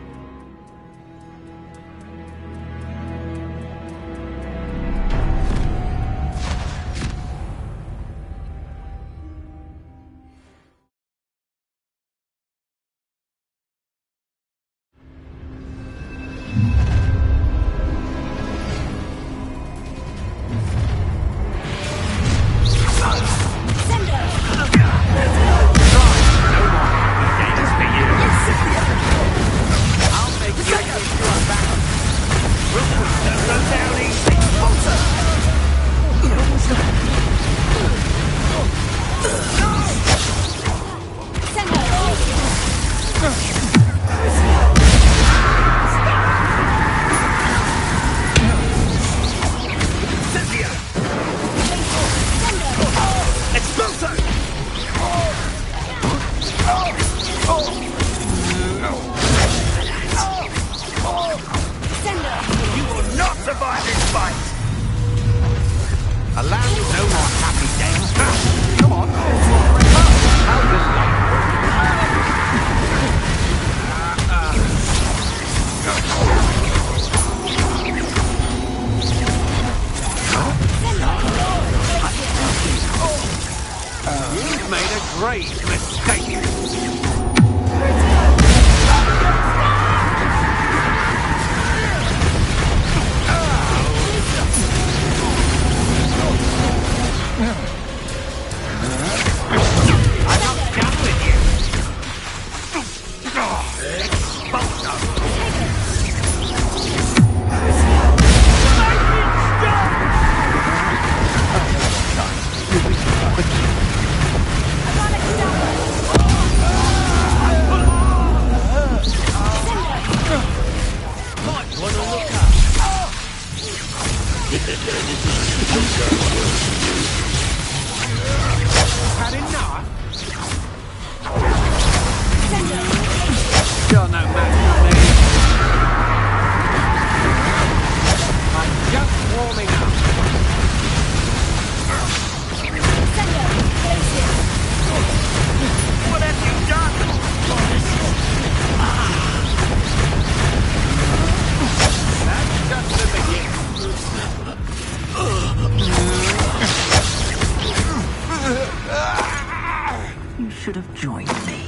Should have joined me.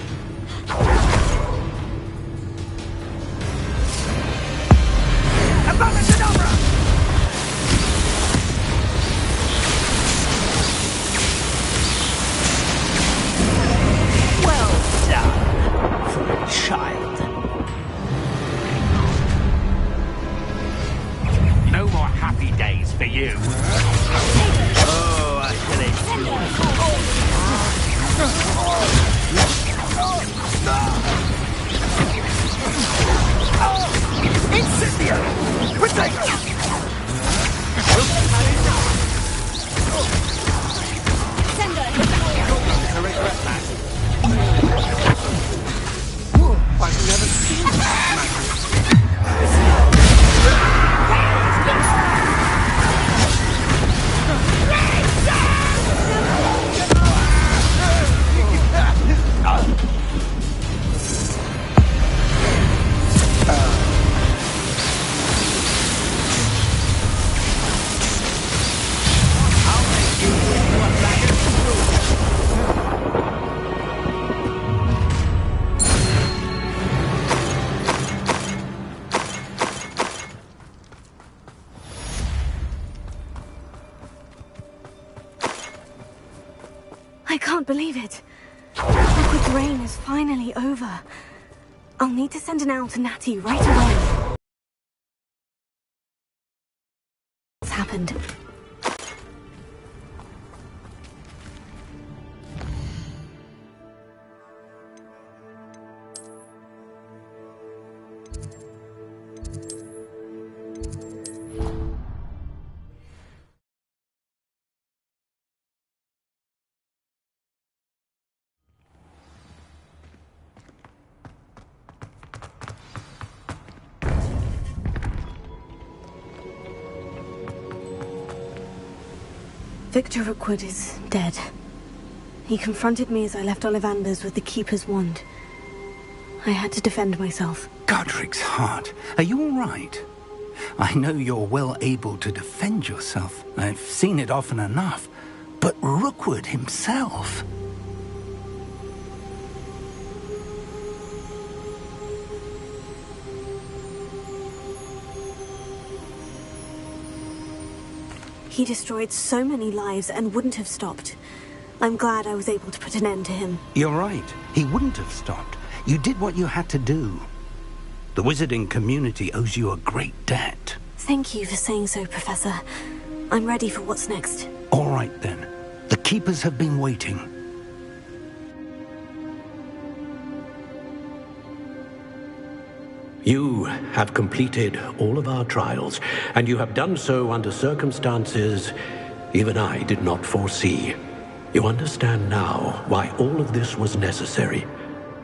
Well done for a child. No more happy days for you. Oh, I feel it. Incendio! Potato! I regret that. I've never seen that. I can't believe it. Liquid rain is finally over. I'll need to send an owl to Natty right away. What's happened? Victor Rookwood is dead. He confronted me as I left Ollivander's with the Keeper's wand. I had to defend myself. Godric's heart. Are you all right? I know you're well able to defend yourself. I've seen it often enough. But Rookwood himself... He destroyed so many lives and wouldn't have stopped. I'm glad I was able to put an end to him. You're right. He wouldn't have stopped. You did what you had to do. The wizarding community owes you a great debt. Thank you for saying so, Professor. I'm ready for what's next. All right, then. The Keepers have been waiting. You have completed all of our trials, and you have done so under circumstances even I did not foresee. You understand now why all of this was necessary.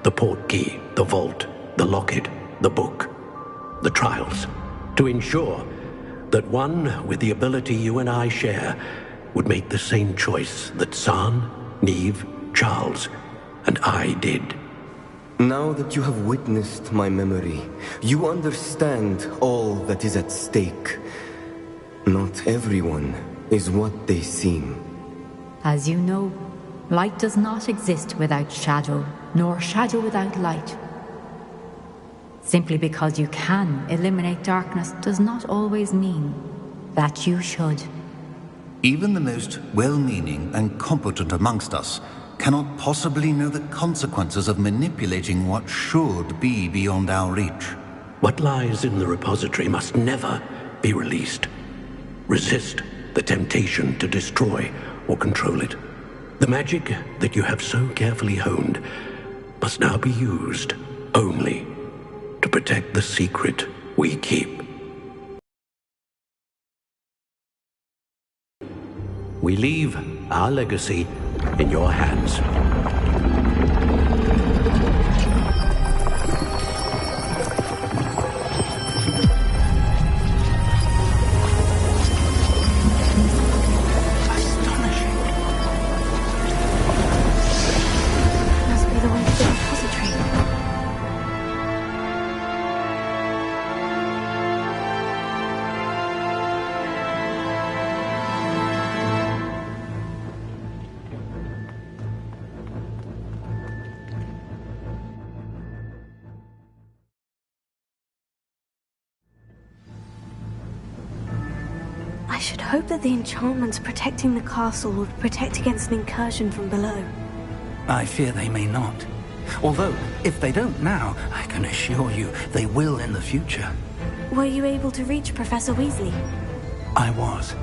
The portkey, the vault, the locket, the book, the trials. To ensure that one with the ability you and I share would make the same choice that San, Neve, Charles, and I did. Now that you have witnessed my memory, you understand all that is at stake. Not everyone is what they seem. As you know, light does not exist without shadow, nor shadow without light. Simply because you can eliminate darkness does not always mean that you should. Even the most well-meaning and competent amongst us cannot possibly know the consequences of manipulating what should be beyond our reach. What lies in the repository must never be released. Resist the temptation to destroy or control it. The magic that you have so carefully honed must now be used only to protect the secret we keep. We leave our legacy in your hands. Must be the way to the repository. I should hope that the enchantments protecting the castle will protect against an incursion from below. I fear they may not. Although, if they don't now, I can assure you they will in the future. Were you able to reach Professor Weasley? I was.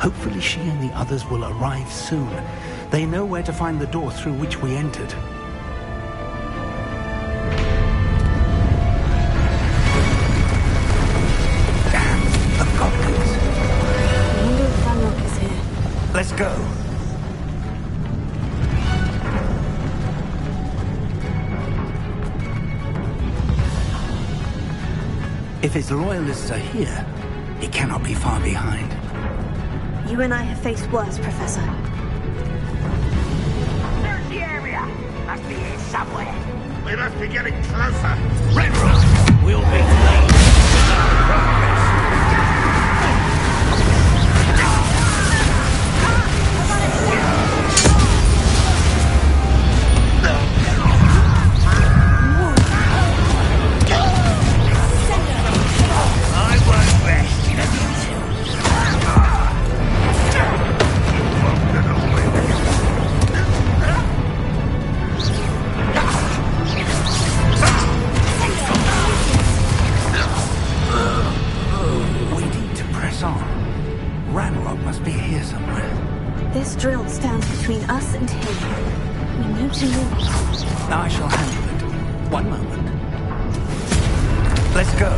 Hopefully she and the others will arrive soon. They know where to find the door through which we entered. Let's go. If his loyalists are here, he cannot be far behind. You and I have faced worse, Professor. There's the area! Must be here somewhere. We must be getting closer. Red Room will be late. This drill stands between us and him. We need to move. I shall handle it. One moment. Let's go.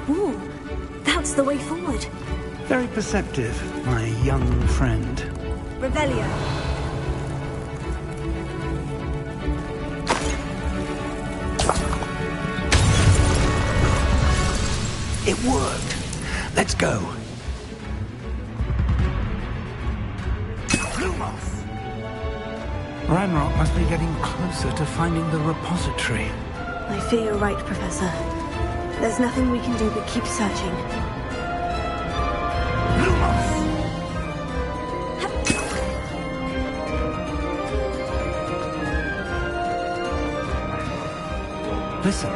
wall. That's the way forward. Very perceptive, my young friend. Revelio. It worked. Let's go. Ranrock must be getting closer to finding the repository. I fear you're right, Professor. There's nothing we can do but keep searching. Listen,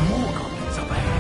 more goblins up ahead.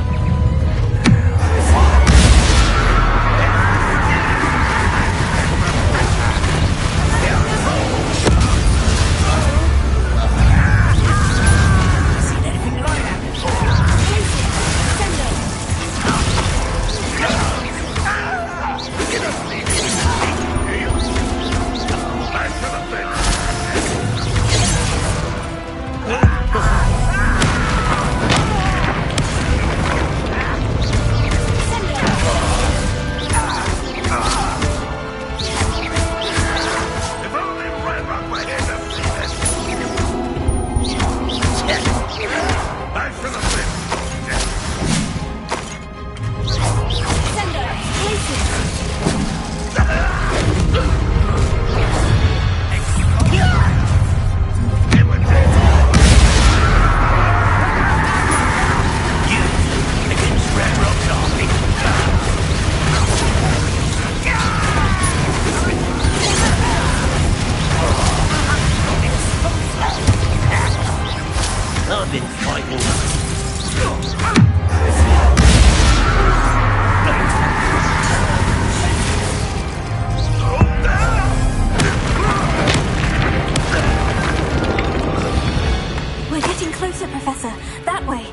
I've been fighting. We're getting closer, Professor. That way.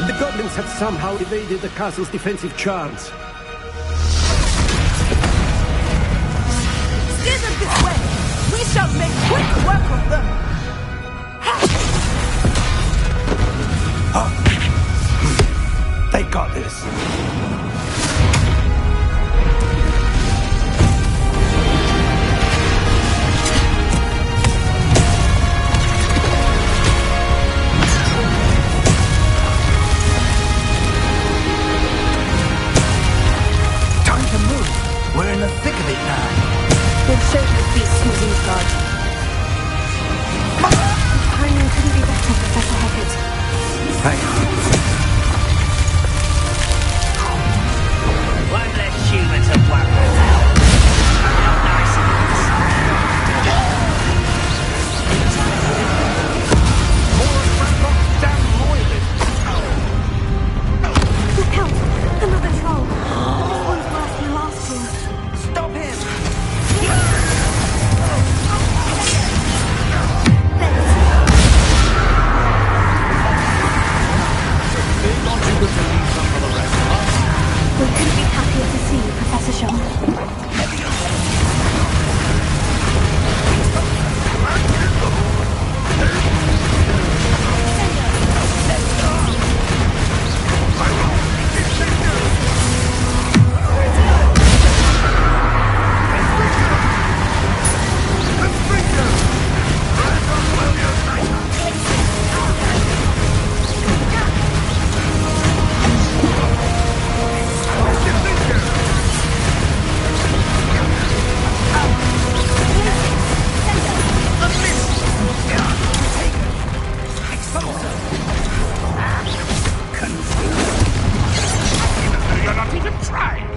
The goblins have somehow evaded the castle's defensive charms. Steer them this way! We shall make quick work of them! They got this. We're in the thick of it now. We'll show you beast Susan's guard. Timing couldn't be better, Professor Hecat. Hang on. One less human to worry about. How nice it is. More of Ranrock's damn loyalists. Look out! Another troll. This one's worse than the last two. Stop him! We couldn't be happier to see you, Professor Shaw. not even trying!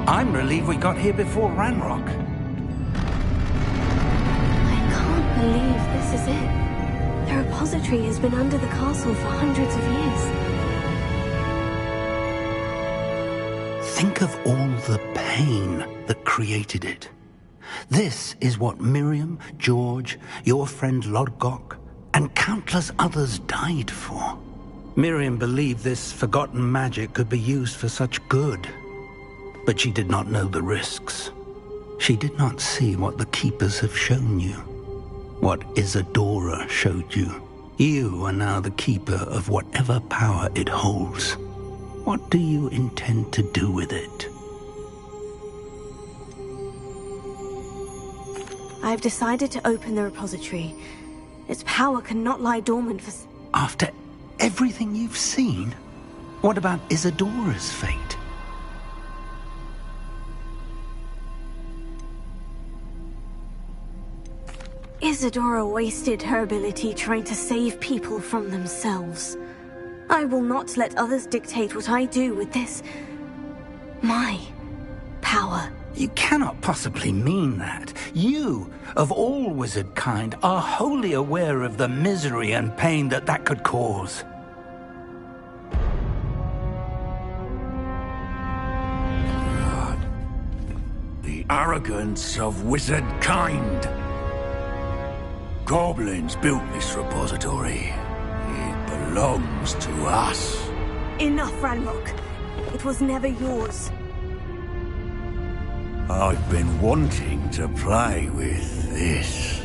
I'm relieved we got here before Ranrock. I can't believe this is it. The repository has been under the castle for hundreds of years. Think of all the pain that created it. This is what Miriam, George, your friend Lodgok, and countless others died for. Miriam believed this forgotten magic could be used for such good. But she did not know the risks. She did not see what the Keepers have shown you. What Isadora showed you. You are now the Keeper of whatever power it holds. What do you intend to do with it? I've decided to open the repository. Its power cannot lie dormant for... After everything you've seen? What about Isadora's fate? Isadora wasted her ability trying to save people from themselves. I will not let others dictate what I do with this... my power. You cannot possibly mean that. You, of all wizard kind, are wholly aware of the misery and pain that could cause. The arrogance of wizard kind. Goblins built this repository. It belongs to us. Enough, Ranrock. It was never yours. I've been wanting to play with this.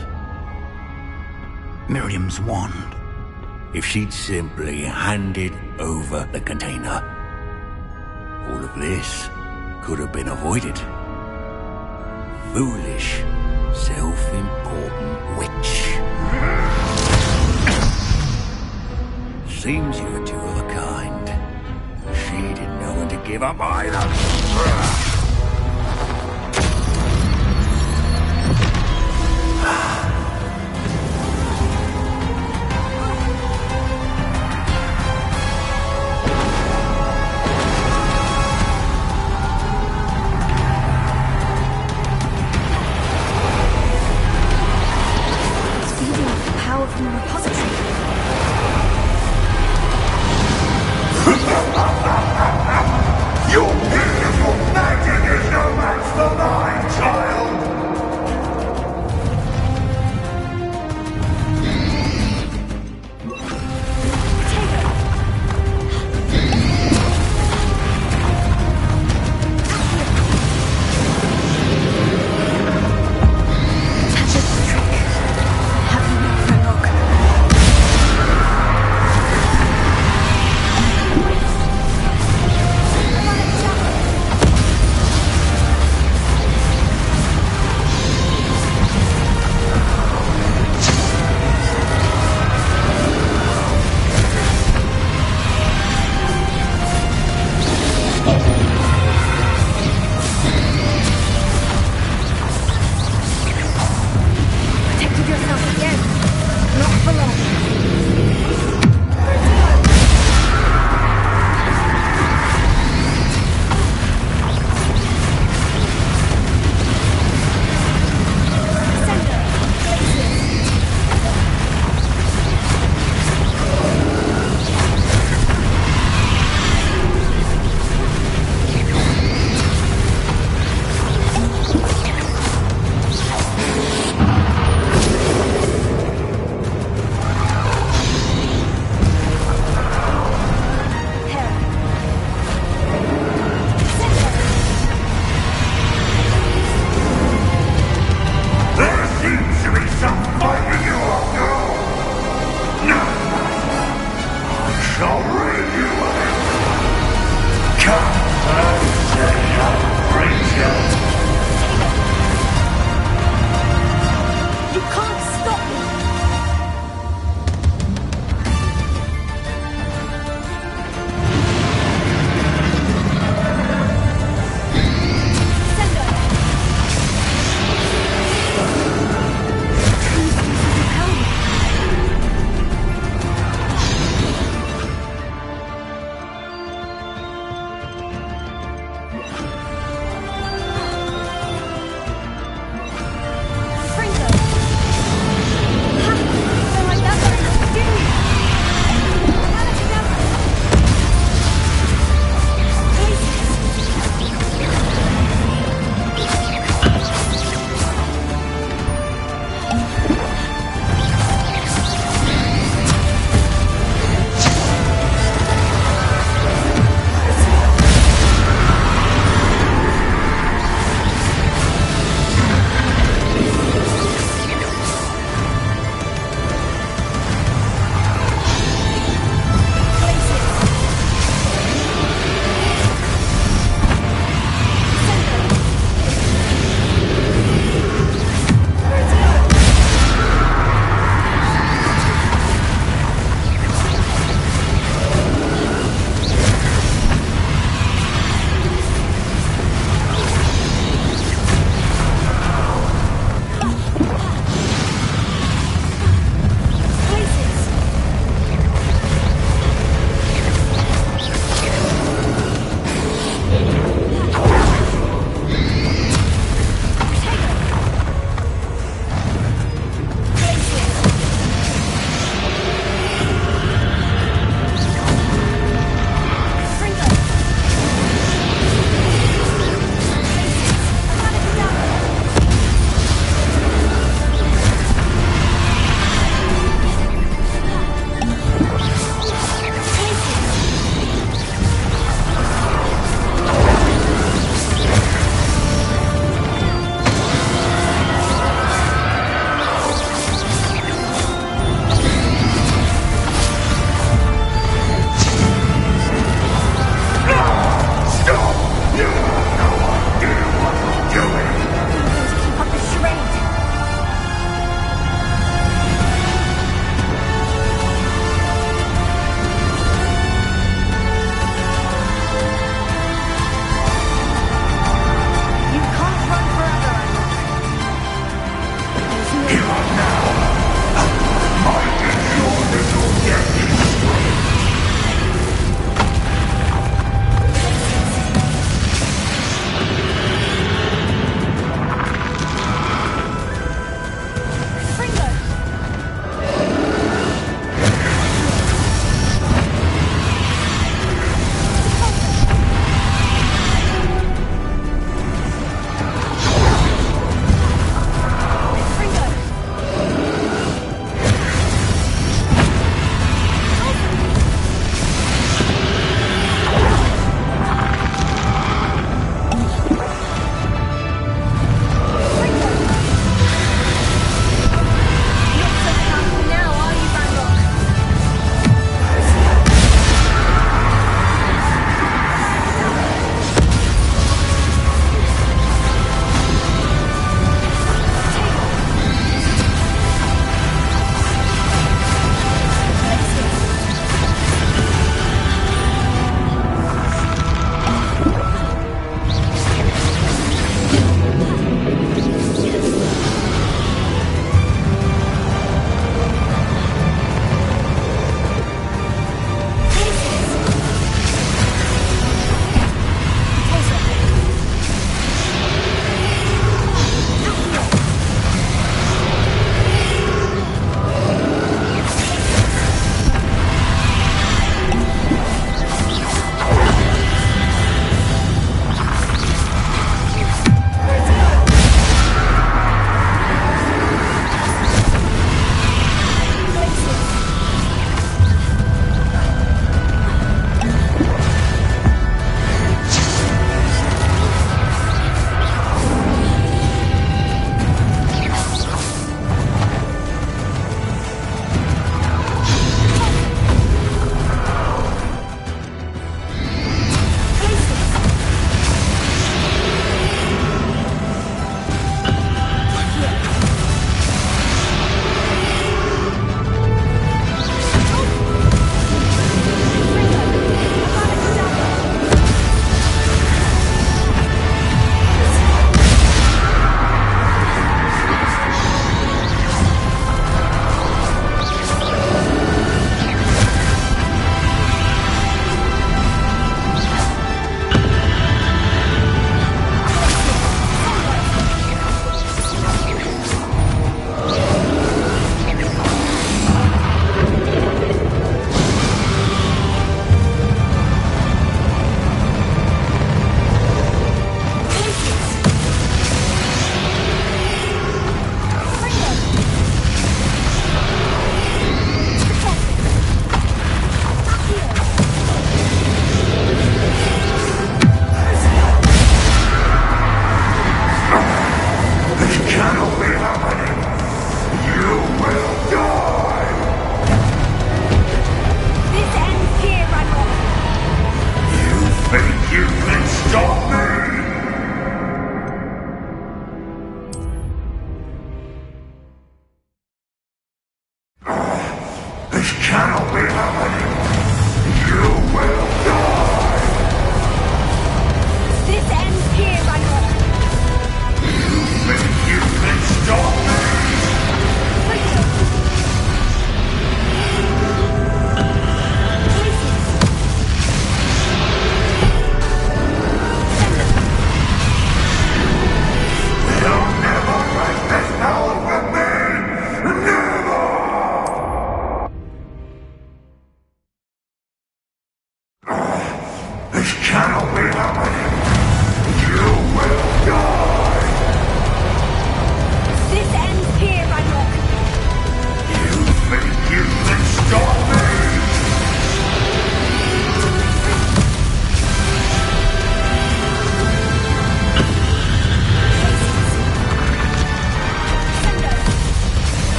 Miriam's wand. If she'd simply handed over the container, all of this could have been avoided. Foolish, self-important witch. Seems you're two of a kind. She didn't know when to give up either.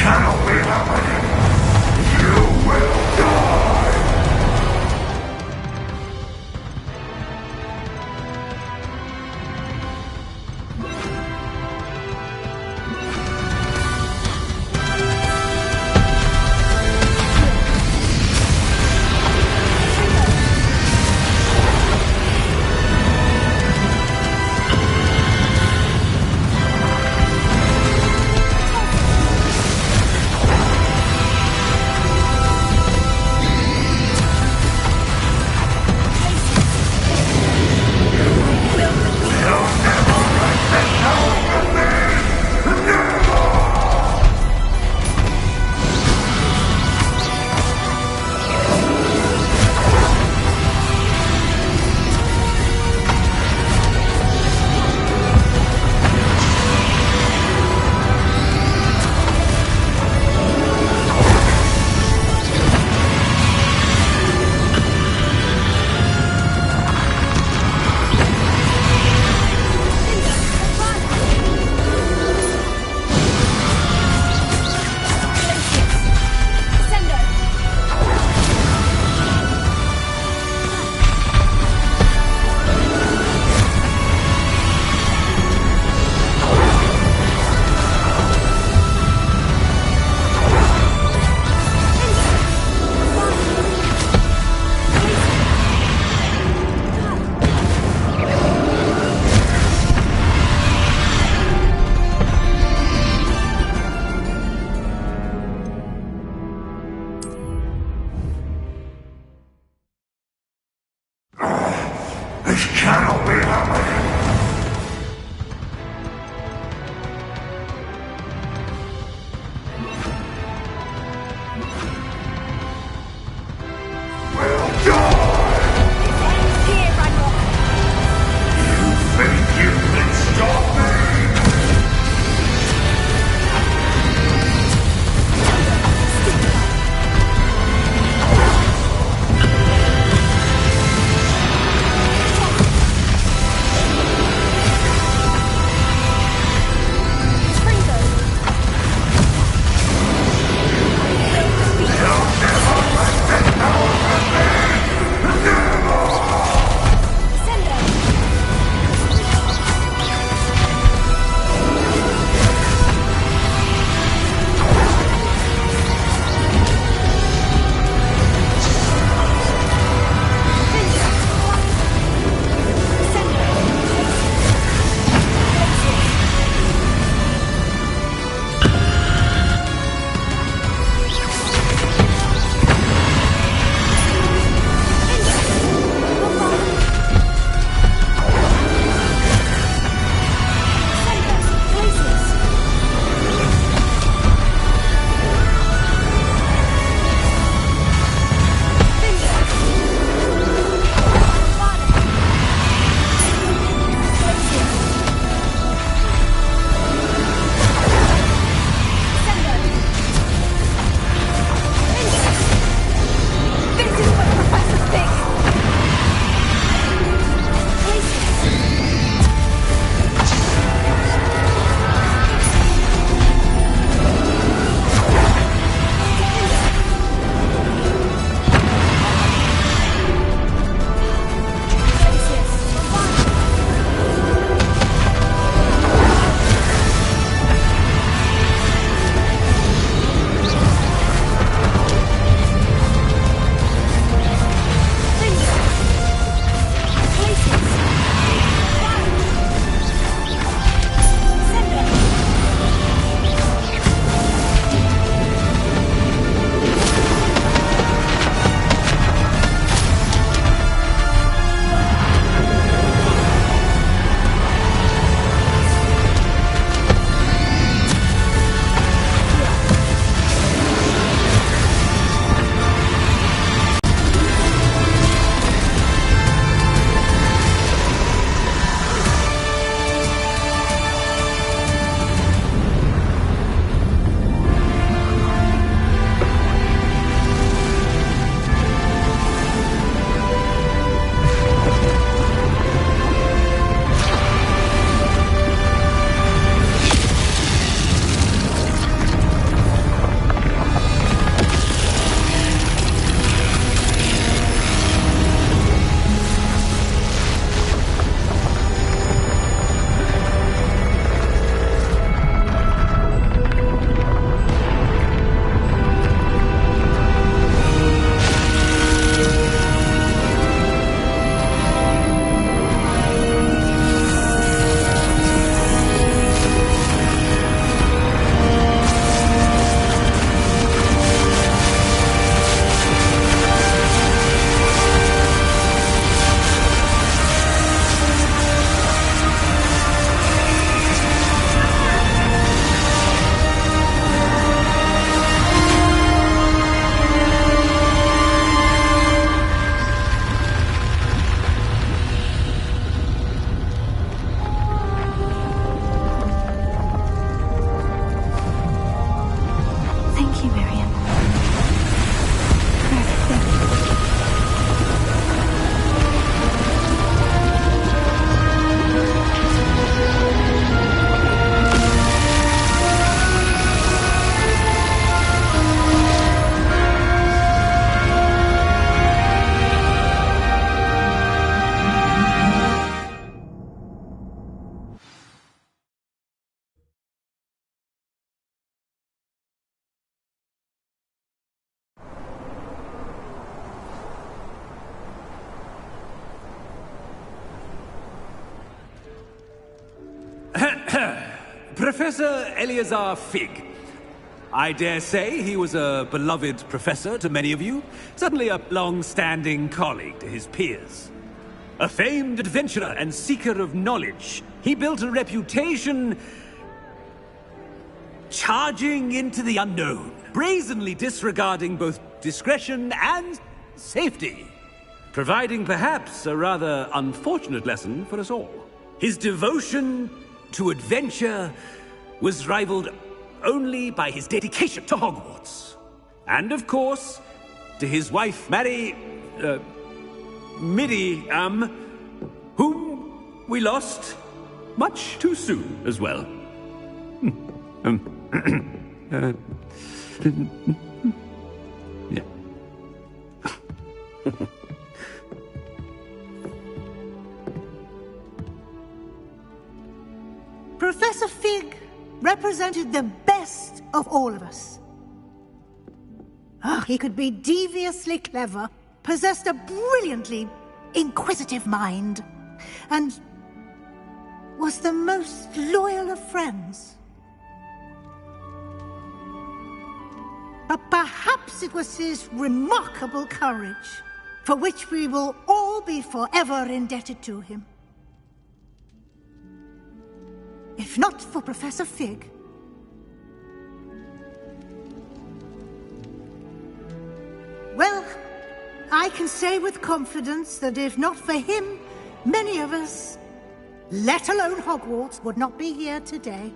cannot be happening. You will die. Professor Eleazar Fig. I dare say he was a beloved professor to many of you, certainly a long-standing colleague to his peers. A famed adventurer and seeker of knowledge, he built a reputation charging into the unknown, brazenly disregarding both discretion and safety, providing perhaps a rather unfortunate lesson for us all. His devotion to adventure was rivaled only by his dedication to Hogwarts. And of course, to his wife, Miriam, whom we lost much too soon as well. Yeah. Professor Fig represented the best of all of us. He could be deviously clever, possessed a brilliantly inquisitive mind, and was the most loyal of friends. But perhaps it was his remarkable courage, for which we will all be forever indebted to him. If not for Professor Fig, well, I can say with confidence that if not for him, many of us, let alone Hogwarts, would not be here today.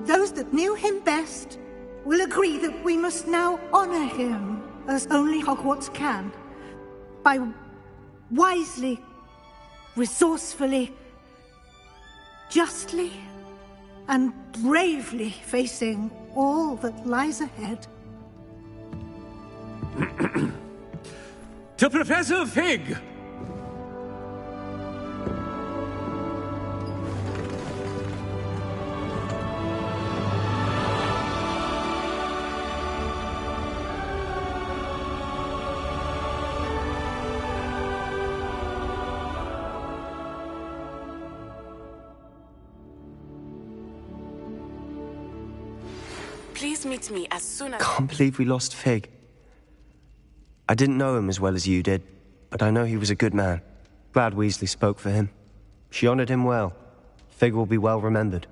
Those that knew him best will agree that we must now honor him as only Hogwarts can, by wisely, resourcefully, justly and bravely facing all that lies ahead. To Professor Fig! Please meet me as soon as... Can't believe we lost Fig. I didn't know him as well as you did, but I know he was a good man. Glad Weasley spoke for him. She honored him well. Fig will be well remembered.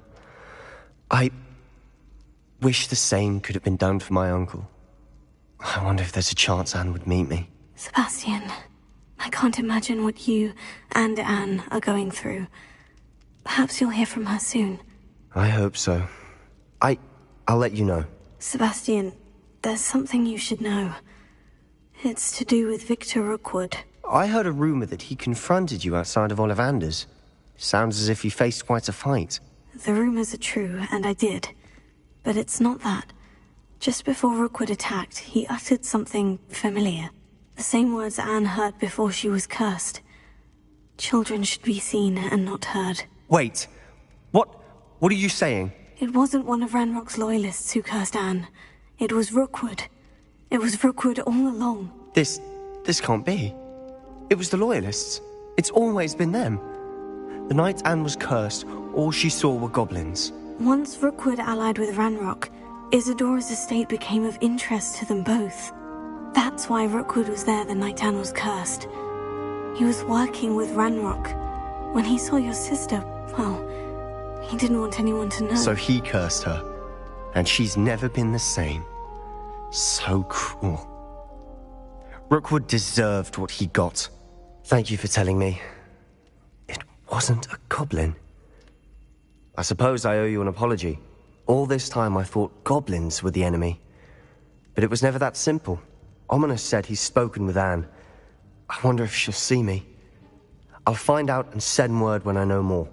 I wish the same could have been done for my uncle. I wonder if there's a chance Anne would meet me. Sebastian, I can't imagine what you and Anne are going through. Perhaps you'll hear from her soon. I hope so. I'll let you know. Sebastian, there's something you should know. It's to do with Victor Rookwood. I heard a rumor that he confronted you outside of Ollivander's. Sounds as if you faced quite a fight. The rumors are true, and I did. But it's not that. Just before Rookwood attacked, he uttered something familiar. The same words Anne heard before she was cursed. Children should be seen and not heard. Wait. What are you saying? It wasn't one of Ranrock's loyalists who cursed Anne. It was Rookwood. It was Rookwood all along. This can't be. It was the loyalists. It's always been them. The night Anne was cursed, all she saw were goblins. Once Rookwood allied with Ranrock, Isadora's estate became of interest to them both. That's why Rookwood was there the night Anne was cursed. He was working with Ranrock. When he saw your sister, well, he didn't want anyone to know. So he cursed her. And she's never been the same. So cruel. Rookwood deserved what he got. Thank you for telling me. It wasn't a goblin. I suppose I owe you an apology. All this time I thought goblins were the enemy. But it was never that simple. Ominous said he's spoken with Anne. I wonder if she'll see me. I'll find out and send word when I know more.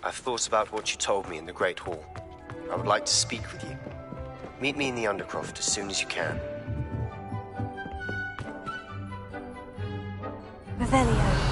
I've thought about what you told me in the Great Hall. I would like to speak with you. Meet me in the Undercroft as soon as you can. Revelio.